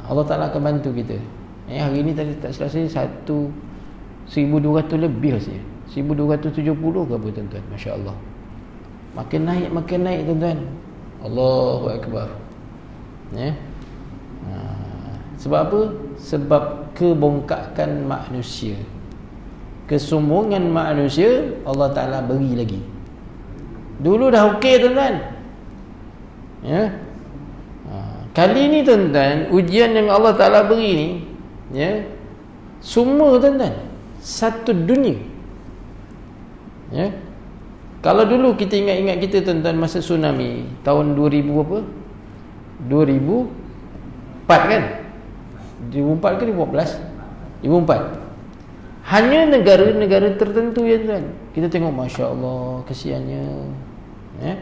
Allah Ta'ala akan bantu kita. Hari ni tadi tak selesai 1,200 lebih rasanya, 1,270 ke apa tuan-tuan. Masya Allah. Makin naik tuan-tuan. Allahu Akbar, ya. Sebab apa? Sebab kebongkakan manusia, kesombongan manusia, Allah Ta'ala beri lagi. Dulu dah okey tuan-tuan, ya. Kali ni tuan-tuan, ujian yang Allah Ta'ala beri ni, ya, semua tuan-tuan satu dunia, ya. Kalau dulu kita ingat-ingat kita tuan-tuan masa tsunami tahun 2000 apa? 2004 kan? 2004 ke 2014? 2004. Hanya negara-negara tertentu ya tuan. Kita tengok Masya Allah, kesiannya, ya.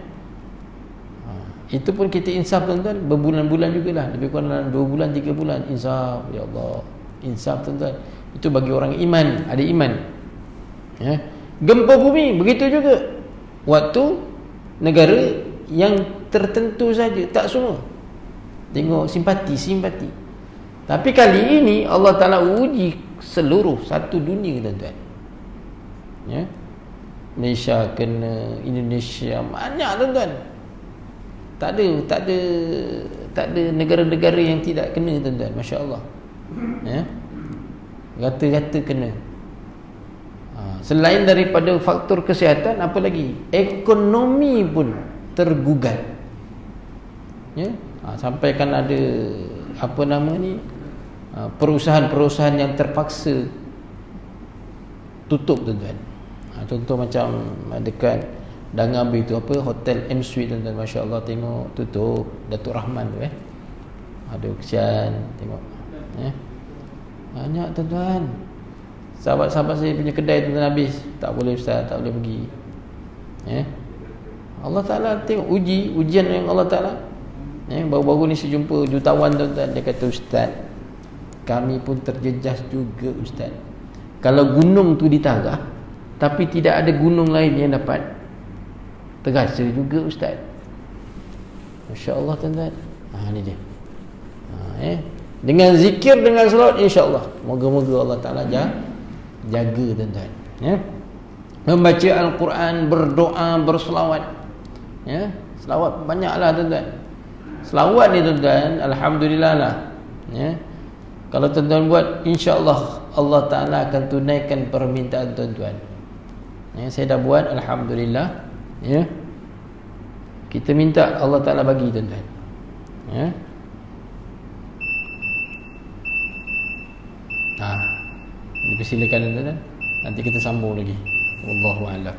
Itu pun kita insaf tuan-tuan, berbulan-bulan jugalah, lebih kurang dalam 2 bulan 3 bulan insaf. Ya Allah, insaf tuan-tuan. Itu bagi orang iman, ada iman, ya. Gempa bumi begitu juga. Waktu negara yang tertentu saja, tak semua. Tengok simpati. Tapi kali ini Allah Ta'ala uji seluruh satu dunia tuan-tuan, ya. Malaysia kena, Indonesia, banyak tuan-tuan. Tak ada negara-negara yang tidak kena tuan-tuan. Masya Allah, ya. Rata-rata kena. Selain daripada faktor kesihatan, apa lagi? Ekonomi pun tergugat, ya. Sampaikan ada apa nama ni, perusahaan-perusahaan yang terpaksa tutup tuan-tuan. Contoh macam dekat Dangambi tu apa, Hotel M Suite tuan-tuan. Masya Allah, tengok tutup. Datuk Rahman tu, ada kesian tengok, ya. Banyak tuan-tuan. Sahabat-sahabat saya punya kedai tuan-tuan habis. Tak boleh ustaz, tak boleh pergi, ya. Allah Ta'ala tengok ujian yang Allah Ta'ala, ya. Baru-baru ni saya jumpa jutawan tuan-tuan. Dia kata, ustaz, kami pun terjejas juga ustaz. Kalau gunung tu ditarah tapi tidak ada gunung lain yang dapat, terasa juga ustaz. Masya Allah tuan-tuan. Ni dia, dengan zikir, dengan selawat, insya-Allah. Moga-moga Allah Ta'ala jaga tuan-tuan, ya. Membaca Al-Quran, berdoa, berselawat, ya. Selawat banyaklah tuan-tuan. Selawat ni tuan-tuan, alhamdulillah lah, ya. Kalau tuan-tuan buat, insya-Allah Allah Ta'ala akan tunaikan permintaan tuan-tuan, ya. Saya dah buat, alhamdulillah, ya. Kita minta Allah Ta'ala bagi tuan-tuan, ya. Dipersilakan tuan-tuan. Nanti kita sambung lagi. Wallahu a'lam.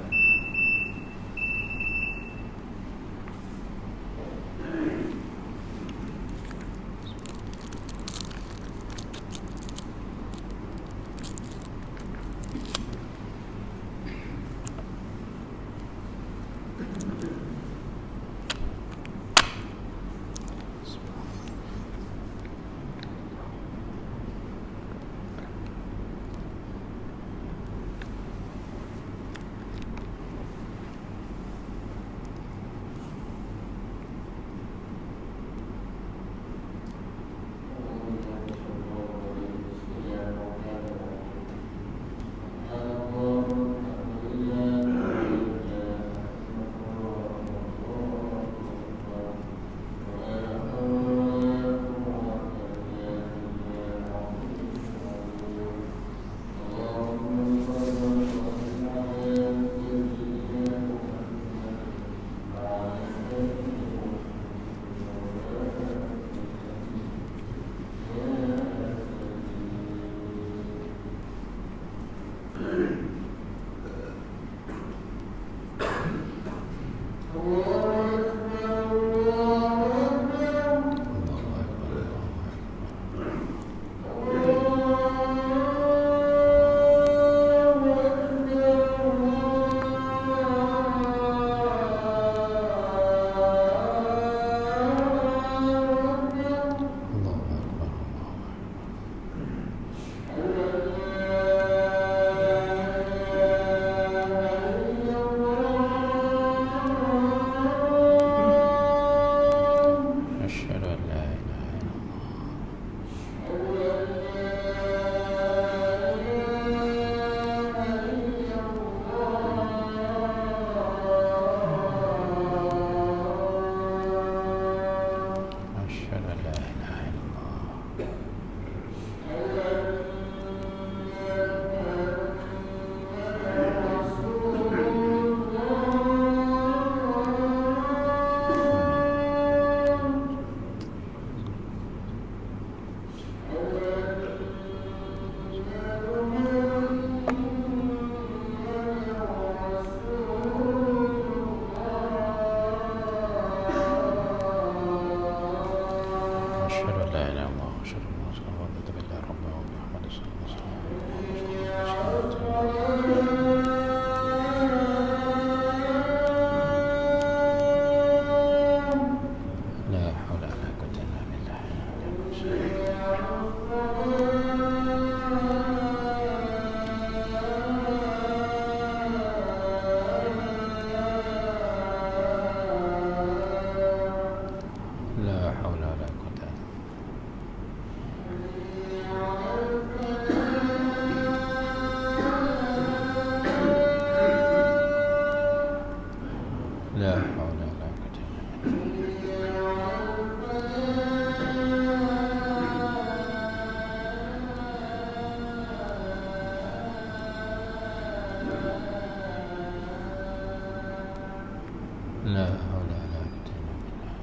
La haula wala quwwata illa billah.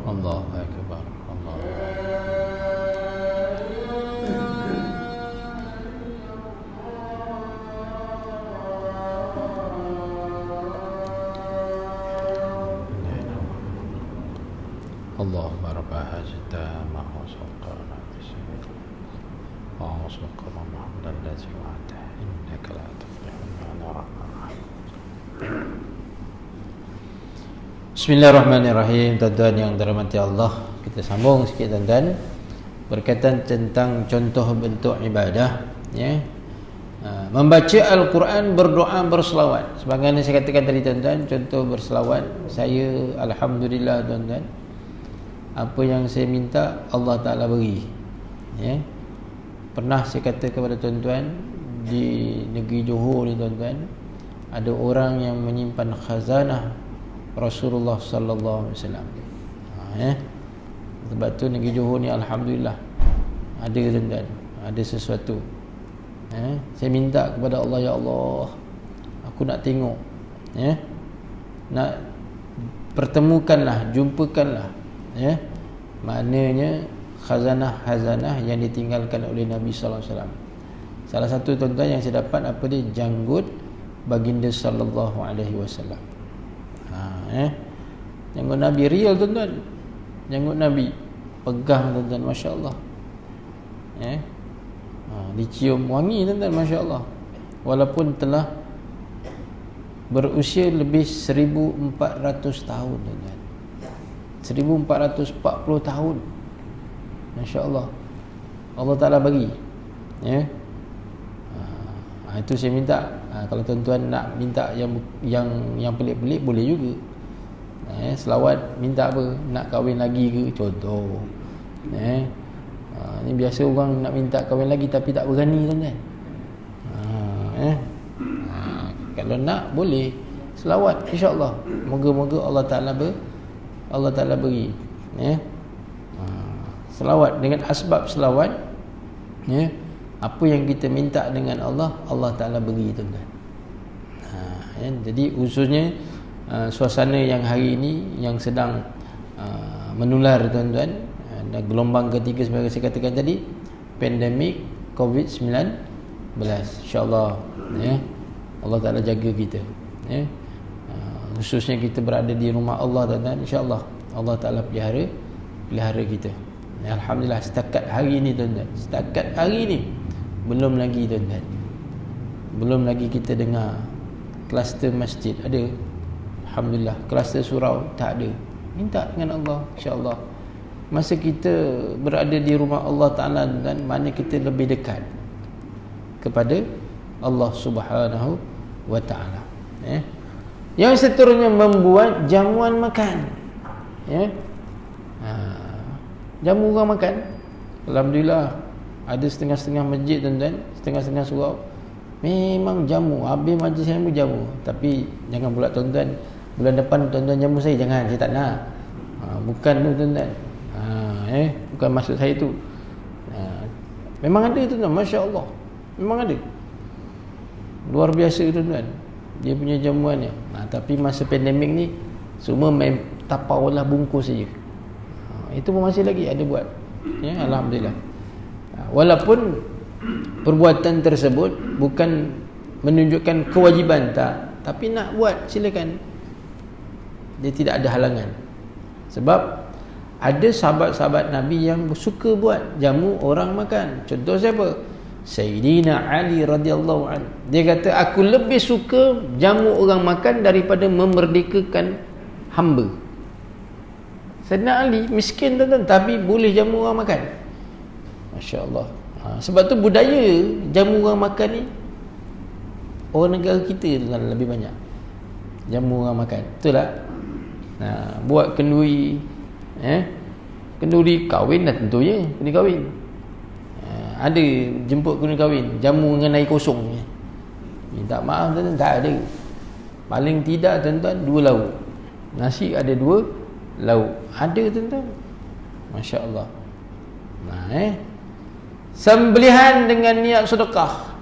Allahu akbar. Allah. اللهم رب هذه التامة وسلطان وصدق محمد الذي وعده إنك لا تفلح المنام. Bismillahirrahmanirrahim. Tuan-tuan yang dirahmati Allah, kita sambung sikit tuan-tuan berkaitan tentang contoh bentuk ibadah, ya. Membaca Al-Quran, berdoa, berselawat. Sebagaimana saya katakan tadi tuan-tuan, contoh berselawat, saya alhamdulillah tuan-tuan, apa yang saya minta Allah Ta'ala beri, ya. Pernah saya kata kepada tuan-tuan, di negeri Johor ni tuan-tuan, ada orang yang menyimpan khazanah Rasulullah sallallahu alaihi wasallam. Ya. Sebab tu negeri Johor ni alhamdulillah ada tuan-tuan, ada sesuatu. Ya. Saya minta kepada Allah, ya Allah, aku nak tengok, ya. Nak pertemukanlah, jumpakanlah, ya, maknanya khazanah-khazanah yang ditinggalkan oleh Nabi sallallahu alaihi wasallam. Salah satu tuan-tuan yang saya dapat apa dia, janggut baginda sallallahu alaihi wasallam. Janggut Nabi real tuan-tuan, janggut Nabi pegang tuan-tuan, masya-Allah. Dicium wangi tuan-tuan, masya-Allah. Walaupun telah berusia lebih 1400 tahun tuan-tuan. 1440 tahun. Masya-Allah. Allah Ta'ala bagi. Ya. Itu saya minta. Kalau tuan-tuan nak minta yang pelik-pelik boleh juga. Selawat minta apa? Nak kahwin lagi ke? Contoh. Ni biasa orang nak minta kahwin lagi tapi tak berani tuan-tuan. Kalau nak boleh selawat, insya-Allah. Moga-moga Allah Ta'ala beri, ya. Selawat, dengan asbab selawat, ya, apa yang kita minta dengan Allah, Allah Ta'ala beri tuan-tuan. Ya, jadi khususnya suasana yang hari ini yang sedang menular tuan-tuan, gelombang ketiga seperti saya katakan tadi, pandemik COVID-19, insya-Allah, ya, Allah Ta'ala jaga kita, ya. Khususnya kita berada di rumah Allah tuan-tuan, insya-Allah Allah Ta'ala pelihara kita. Ya, alhamdulillah setakat hari ini tuan-tuan, setakat hari ini belum lagi tuan-tuan, belum lagi kita dengar kluster masjid ada, alhamdulillah. Kluster surau tak ada. Minta dengan Allah, insya-Allah. Masa kita berada di rumah Allah Ta'ala dan mana kita lebih dekat kepada Allah Subhanahu wa Ta'ala, ya. Yang seterusnya membuat jamuan makan, ya. Jamu orang makan, alhamdulillah ada setengah-setengah masjid tuan-tuan, setengah-setengah surau memang jamu, habis majlis ilmu jamu. Tapi jangan pula tuan-tuan bulan depan tuan-tuan jamu saya, jangan, saya tak nak. Bukan tu tuan-tuan. Bukan maksud saya tu. Memang ada tuan-tuan, masya-Allah. Memang ada. Luar biasa tuan-tuan, dia punya jamuannya. Tapi masa pandemik ni semua main tapaulah bungkus saja. Itu pun masih lagi ada buat, ya, alhamdulillah. Walaupun perbuatan tersebut bukan menunjukkan kewajiban, tak, tapi nak buat silakan. Dia tidak ada halangan. Sebab ada sahabat-sahabat Nabi yang suka buat jamu orang makan. Contoh siapa? Sayyidina Ali radhiyallahu anhu. Dia kata, aku lebih suka jamu orang makan daripada memerdekakan hamba. Sayyidina Ali miskin tuan-tuan, tapi boleh jamu orang makan. Masya-Allah. Sebab tu budaya jamu orang makan ni orang negara kita tuan lebih banyak jamu orang makan. Betul tak? Buat kenduri, kenduri kahwin dah tentunya, kenduri kahwin. Ada jemput kenduri kahwin, jamu dengan air kosong. Minta maaf tuan-tuan, tak ada. Paling tidak tuan-tuan 2 lauk. Nasi ada 2 lauk. Ada tuan-tuan. Masya-Allah. Sembelihan dengan niat sedekah.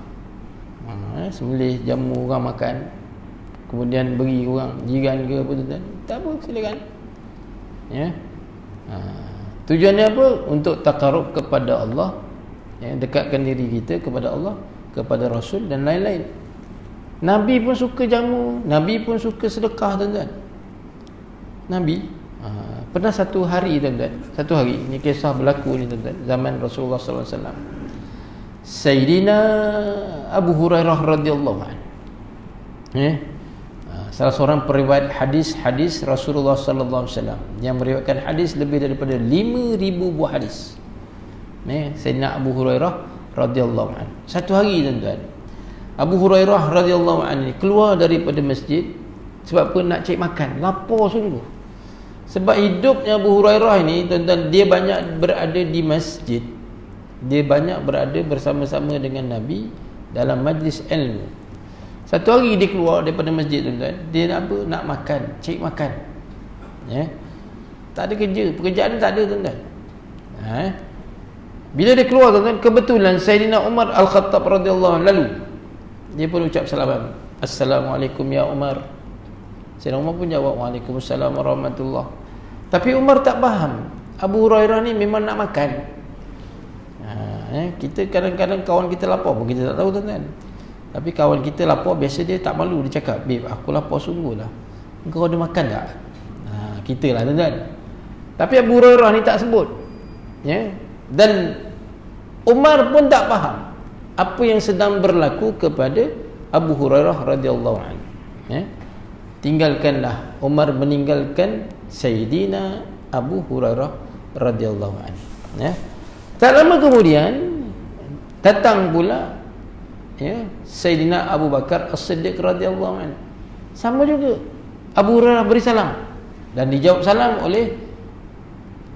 Sembelih jamu orang makan, kemudian beri orang jiran ke apa tuan, tak apa, silakan. Ya. Tujuannya apa? Untuk takarub kepada Allah, ya, dekatkan diri kita kepada Allah, kepada Rasul dan lain-lain. Nabi pun suka jamu, Nabi pun suka sedekah tuan-tuan. Nabi pernah satu hari tuan-tuan, satu hari, ini kisah berlaku ni tuan-tuan, zaman Rasulullah sallallahu alaihi wasallam. Sayyidina Abu Hurairah radhiyallahu anhu, salah seorang periwayat hadis Rasulullah sallallahu alaihi wasallam yang meriwayatkan hadis lebih daripada 5,000 buah hadis. Sayyidina Abu Hurairah radhiyallahu anhu. Satu hari tuan-tuan, Abu Hurairah radhiyallahu anhu keluar daripada masjid sebab apa? Nak cari makan, lapar sungguh. Sebab hidupnya Abu Hurairah ini tuan-tuan, dia banyak berada di masjid, dia banyak berada bersama-sama dengan Nabi dalam majlis ilmu. Satu hari dia keluar daripada masjid tuan-tuan, dia nak apa? Nak makan, cari makan. Ya. Tak ada kerja, pekerjaan tak ada tuan-tuan. Bila dia keluar tuan-tuan, kebetulan Sayyidina Umar Al-Khattab radhiyallahu anhu lalu. Dia pun ucap salam. Assalamualaikum ya Umar. Sayyidina Umar pun jawab Waalaikumsalam warahmatullahi. Tapi Umar tak faham, Abu Hurairah ni memang nak makan. Kita kadang-kadang kawan kita lapar pun kita tak tahu tuan-tuan. Tapi kawan kita lapar, biasa dia tak malu, dia cakap, "Babe, aku lapar sungguh lah. Engkau ada makan tak?" Kita lah tuan-tuan. Tapi Abu Hurairah ni tak sebut. Ya. Dan Umar pun tak faham apa yang sedang berlaku kepada Abu Hurairah radhiyallahu anhu. Ya. Tinggalkanlah, Umar meninggalkan Sayyidina Abu Hurairah radhiyallahu anhu. Ya. Tak lama kemudian datang pula, ya, Sayyidina Abu Bakar As-Siddiq radhiyallahu anhu. Sama juga, Abu Hurairah beri salam dan dijawab salam oleh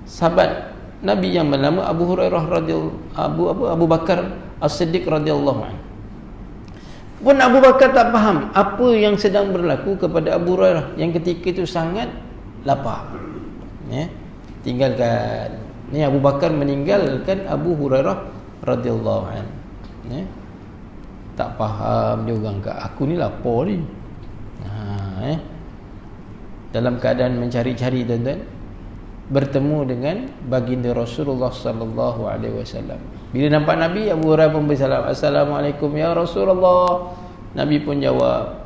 sahabat Nabi yang bernama Abu Hurairah radhiyallahu Abu Bakar As-Siddiq radhiyallahu anhu. Pun Abu Bakar tak faham apa yang sedang berlaku kepada Abu Hurairah yang ketika itu sangat lapar. Ya, tinggalkan. Ni Abu Bakar meninggalkan Abu Hurairah radhiyallahu anhu. Ya. Tak faham dia orang, kat aku ni lapar ni. Dalam keadaan mencari-cari tuan-tuan, bertemu dengan baginda Rasulullah sallallahu alaihi wasallam. Bila nampak Nabi, Abu Hurairah pun bersalam, Assalamualaikum ya Rasulullah. Nabi pun jawab,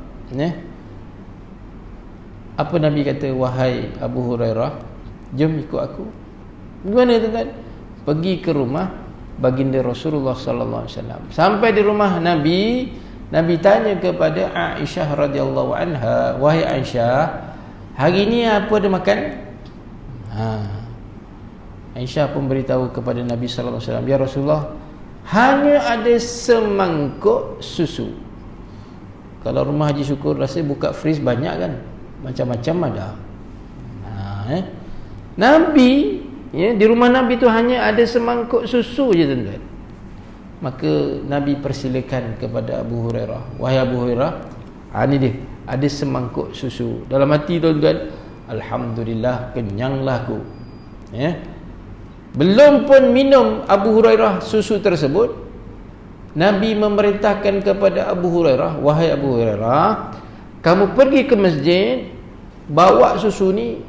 apa Nabi kata? Wahai Abu Hurairah, jom ikut aku. Gimana tuan-tuan? Pergi ke rumah baginda Rasulullah sallallahu alaihi wasallam. Sampai di rumah Nabi, Nabi tanya kepada Aisyah radhiyallahu anha, wahai Aisyah, hari ni apa ada makan? Aisyah pun beritahu kepada Nabi sallallahu alaihi wasallam, ya Rasulullah, hanya ada semangkuk susu. Kalau rumah Haji Syukur rasa buka fris banyak kan, macam-macam ada. Nabi, ya, di rumah Nabi tu hanya ada semangkuk susu je tuan-tuan. Maka Nabi persilakan kepada Abu Hurairah, wahai Abu Hurairah, ni dia, ada semangkuk susu. Dalam hati tuan-tuan, alhamdulillah, kenyanglah aku. Ya. Belum pun minum Abu Hurairah susu tersebut, Nabi memerintahkan kepada Abu Hurairah, wahai Abu Hurairah, kamu pergi ke masjid, bawa susu ni,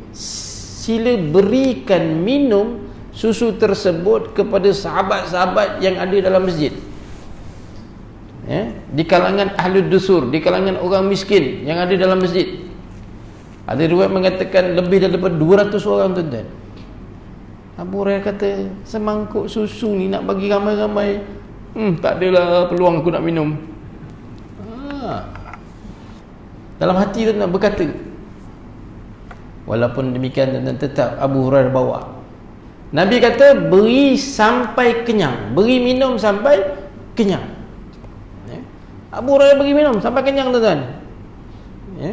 sila berikan minum susu tersebut kepada sahabat-sahabat yang ada dalam masjid. Ya, di kalangan ahlud dusur, di kalangan orang miskin yang ada dalam masjid. Ada riwayat mengatakan lebih daripada 200 orang tuan-tuan. Abu Hurairah kata, semangkuk susu ni nak bagi ramai-ramai, tak adalah peluang aku nak minum. Dalam hati tuan-tuan berkata, walaupun demikian tuan-tuan, tetap Abu Hurairah bawa. Nabi kata, beri sampai kenyang, beri minum sampai kenyang. Ya. Abu Hurairah beri minum sampai kenyang tuan-tuan. Ya.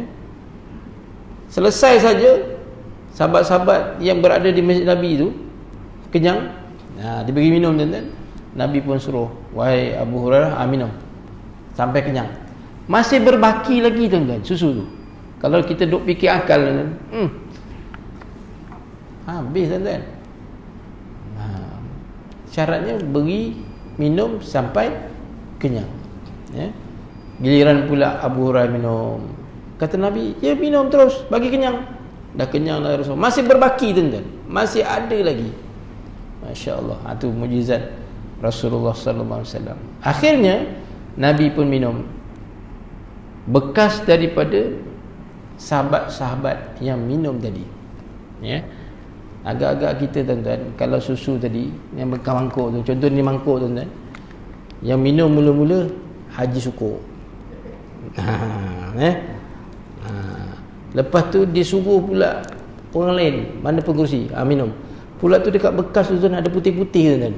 Selesai saja, sahabat-sahabat yang berada di masjid Nabi itu kenyang, diberi minum tuan-tuan. Nabi pun suruh, wahai Abu Hurairah, minum sampai kenyang. Masih berbaki lagi tuan-tuan susu tu. Kalau kita duk fikir akal, habis tuan-tuan. Syaratnya beri minum sampai kenyang. Ya. Giliran pula Abu Hurairah minum, kata Nabi, ya minum terus, bagi kenyang. Dah kenyang dah Rasul. Masih berbaki tuan-tuan, masih ada lagi. Masya Allah, itu mujizat Rasulullah sallallahu alaihi wasallam. Akhirnya Nabi pun minum. Bekas daripada sahabat-sahabat yang minum tadi. Ya. Agak-agak kita tuan-tuan, kalau susu tadi yang bermangkuk tu, contoh ni mangkuk tuan-tuan, yang minum mula-mula Haji Syukur. Lepas tu dia suruh pula orang lain, mana pengurusi, minum. Pula tu dekat bekas tu ada putih-putih tuan-tuan.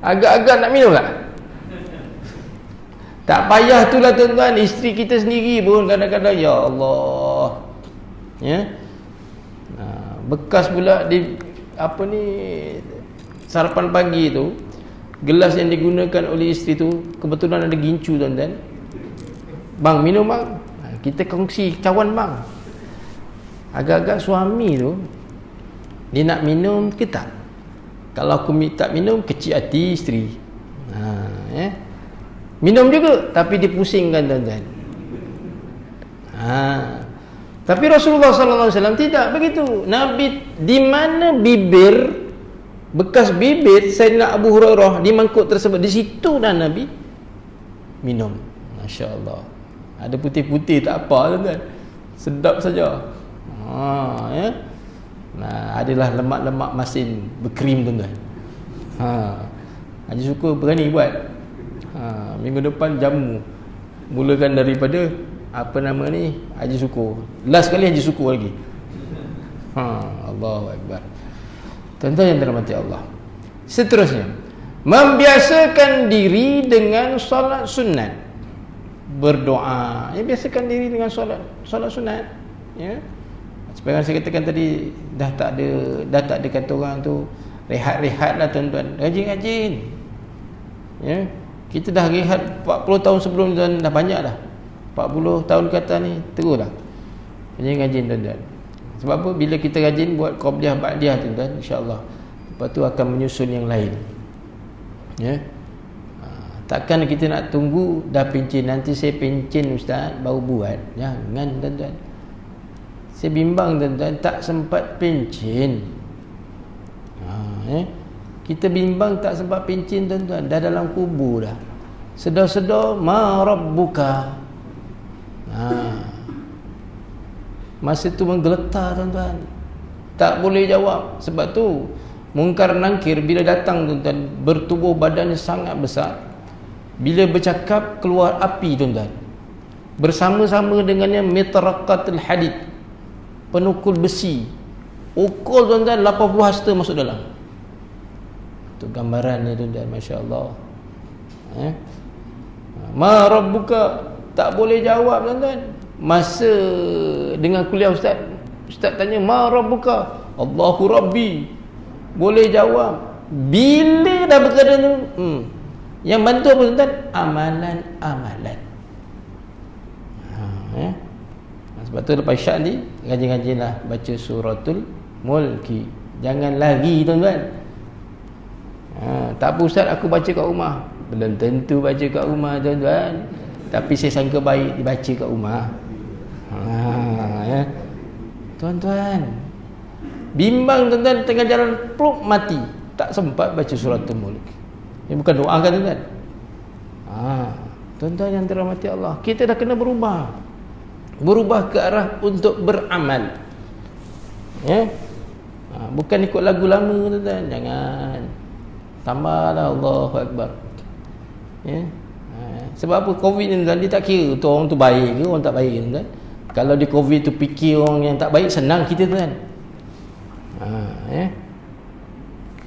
Agak-agak nak minum tak? Tak payah tu lah tuan-tuan, isteri kita sendiri pun kadang-kadang, ya Allah. Ya. Bekas pula di apa ni, sarapan pagi tu, gelas yang digunakan oleh isteri tu kebetulan ada gincu tuan-tuan. Bang, minum bang. Kita kongsi kawan bang. Agak-agak suami tu dia nak minum ke tak? Kalau aku tak minum, kecil hati isteri. Ya. Minum juga tapi dipusingkan tuan-tuan. Tapi Rasulullah sallallahu alaihi wasallam tidak begitu. Nabi di mana bibir, bekas bibir Sayyidina Abu Hurairah di mangkuk tersebut, di situ dah Nabi minum. Masya-Allah. Ada putih-putih tak apa tuan-tuan. Sedap saja. Ya. Adalah lemak-lemak masin berkrim tuan-tuan. Haji Syukur berani buat. Minggu depan jamu. Mulakan daripada apa nama ni, Haji Syukur. Last kali Haji Syukur lagi. Allahu Akbar. Tuan-tuan yang dirahmati Allah. Seterusnya, membiasakan diri dengan solat sunat. Berdoa. Ya, biasakan diri dengan solat sunat. Ya. Seperti yang saya katakan tadi, dah tak ada kata orang tu rehat-rehat lah tuan-tuan. Rajin-rajin. Ya. Kita dah rehat 40 tahun sebelum tuan, dah banyak dah. 40 tahun kata ni teruslah. Rajin-rajin tuan-tuan. Sebab apa? Bila kita rajin buat qabliyah ba'diyah tuan-tuan, insya-Allah lepas tu akan menyusul yang lain. Ya. Takkan kita nak tunggu dah pencin, nanti saya pencin ustaz baru buat. Jangan tuan-tuan. Saya bimbang tuan-tuan, tak sempat pencin. Kita bimbang tak sempat pencin tuan-tuan, dah dalam kubur dah. Sedar-sedar ma rabbuka. Masa tu menggeletar tuan-tuan, tak boleh jawab. Sebab tu Munkar Nankir bila datang tuan-tuan, bertubuh badannya sangat besar. Bila bercakap keluar api tuan-tuan. Bersama-sama dengannya mitraqatul hadid, penukul besi. Ukul tuan-tuan 80 hasta masuk dalam. Itu gambarannya tuan-tuan, masya-Allah. Ma rabbuka, tak boleh jawab tuan-tuan. Masa dengan kuliah ustaz tanya ma rabbuka, Allahu rabbi. Boleh jawab. Bila dah berkata tu, yang bantu apa tuan-tuan? Amalan-amalan. Sebab tu lepas syak ni, rajin-rajinlah baca suratul Mulki. Jangan lari tuan-tuan. Tak apa ustaz, aku baca kat rumah. Belum tentu baca kat rumah tuan-tuan. Tapi saya sangka baik dibaca kat rumah. Ya. Tuan-tuan, bimbang tuan-tuan, tengah jalan pluk mati, tak sempat baca suratul Mulk. Ini bukan doa kan tuan-tuan? Tuan-tuan yang dirahmati Allah, kita dah kena berubah ke arah untuk beramal. Ya. Bukan ikut lagu lama tuan-tuan. Jangan. Tambahlah, Allahu Akbar. Ya. Sebab apa? Covid ni tuan, dia tak kira tu orang tu baik ke orang tak baik tuan. Kalau di Covid tu fikir orang yang tak baik, senang kita tuan. Ya.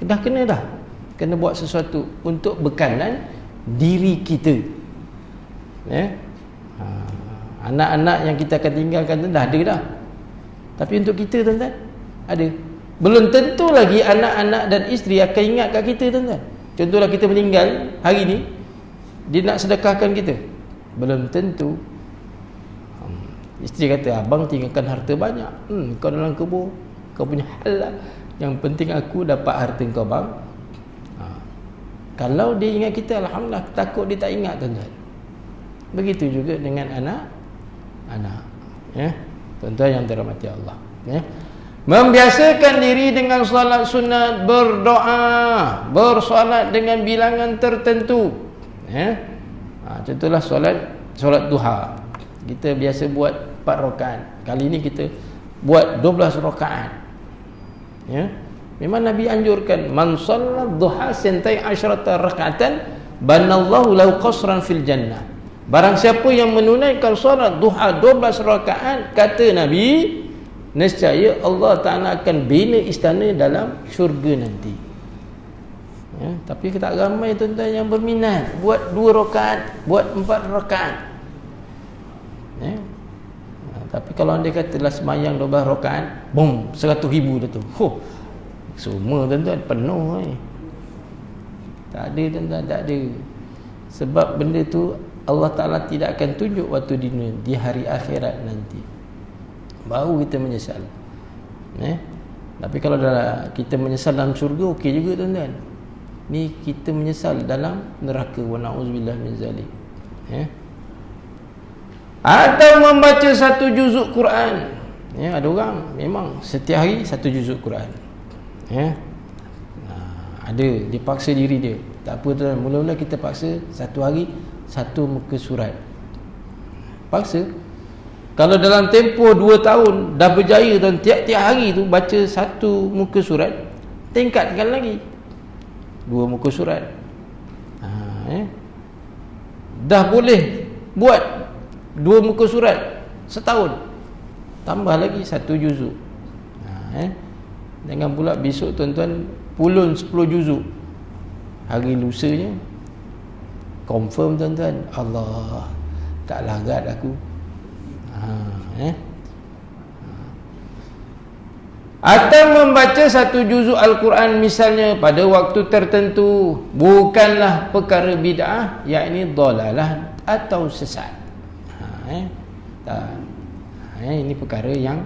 Dah kena buat sesuatu untuk bekalan diri kita. Ya. Anak-anak yang kita akan tinggalkan tu dah ada dah. Tapi untuk kita tuan-tuan, ada. Belum tentu lagi anak-anak dan isteri akan ingat kat kita tuan-tuan. Contohlah kita meninggal hari ni, dia nak sedekahkan kita. Belum tentu. Isteri kata, abang tinggalkan harta banyak. Kau dalam kubur, kau punya hal lah. Yang penting aku dapat harta kau bang. Kalau dia ingat kita, alhamdulillah. Takut dia tak ingat, tuan-tuan. Begitu juga dengan anak. Ya, tuan-tuan yang dirahmati Allah. Ya. Membiasakan diri dengan solat sunat, berdoa, bersolat dengan bilangan tertentu. Ya. Contohlah solat duha. Kita biasa buat 4 rakaat. Kali ini kita buat 12 rakaat. Ya. Memang Nabi anjurkan, man sallat duha sintai asyrata raka'atan banallahu lahu qasran fil jannah. Barang siapa yang menunaikan solat duha 12 rakaat, kata Nabi, nescaya Allah Ta'ala akan bina istana dalam syurga nanti. Ya, tapi tak ramai tuan-tuan yang berminat buat 2 rakaat, buat 4 rakaat. Ya. Tapi kalau anda katalah semayang 12 rakaat, boom, 100,000 dah tu. Semua tuan-tuan penuh. Tak ada tuan-tuan, tak ada. Sebab benda tu Allah Ta'ala tidak akan tunjuk waktu di dunia, di hari akhirat nanti baru kita menyesal. Tapi kalau dah kita menyesal dalam syurga, okey juga tuan-tuan. Ni kita menyesal dalam neraka, wa na'udzubillah min zalik. Atau membaca 1 juzuk Quran. Ada orang memang setiap hari 1 juzuk Quran. Ada, dia paksa diri dia. Tak apa tuan, mula-mula kita paksa 1 hari 1 muka surat. Paksa. Kalau dalam tempoh 2 tahun dah berjaya tuan, tiap-tiap hari tu baca 1 muka surat, tingkatkan lagi 2 muka surat. Dah boleh buat 2 muka surat setahun, tambah lagi 1 juzuk. Jangan pula besok tuan-tuan pulun 10 juzuk. Hari lusanya confirm tuan-tuan, Allah tak larat aku. Atau membaca 1 juzuk Al-Quran misalnya pada waktu tertentu, bukanlah perkara bid'ah, yakni dalalah atau sesat. Ini perkara yang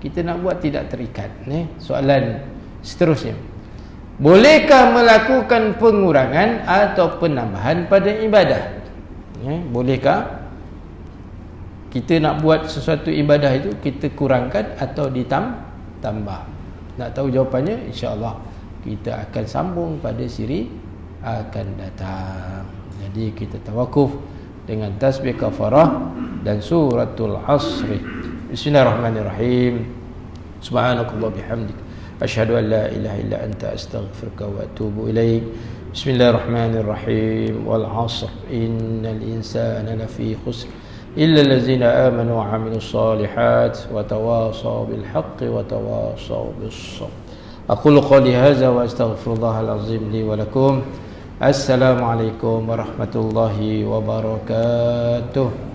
kita nak buat tidak terikat. Soalan seterusnya, bolehkah melakukan pengurangan atau penambahan pada ibadah? Bolehkah kita nak buat sesuatu ibadah itu kita kurangkan atau ditambah? Nak tahu jawapannya, insya-Allah kita akan sambung pada siri akan datang. Jadi kita tawakuf dengan tasbih kafarah dan suratul asr. Bismillahirrahmanirrahim. Subhanakallah bihamdik, asyhadu an la ilaha illa anta, astaghfiruka wa atubu ilaik. Bismillahirrahmanirrahim. Wal 'asr, innal insana lafi khusr illa allazina amanu wa 'amilus solihat wa tawasaw bil haqqi wa tawasaw bis sabr. Aqulu qawli hadza wa astaghfirullahal azim li wa lakum. Assalamualaikum warahmatullahi wabarakatuh.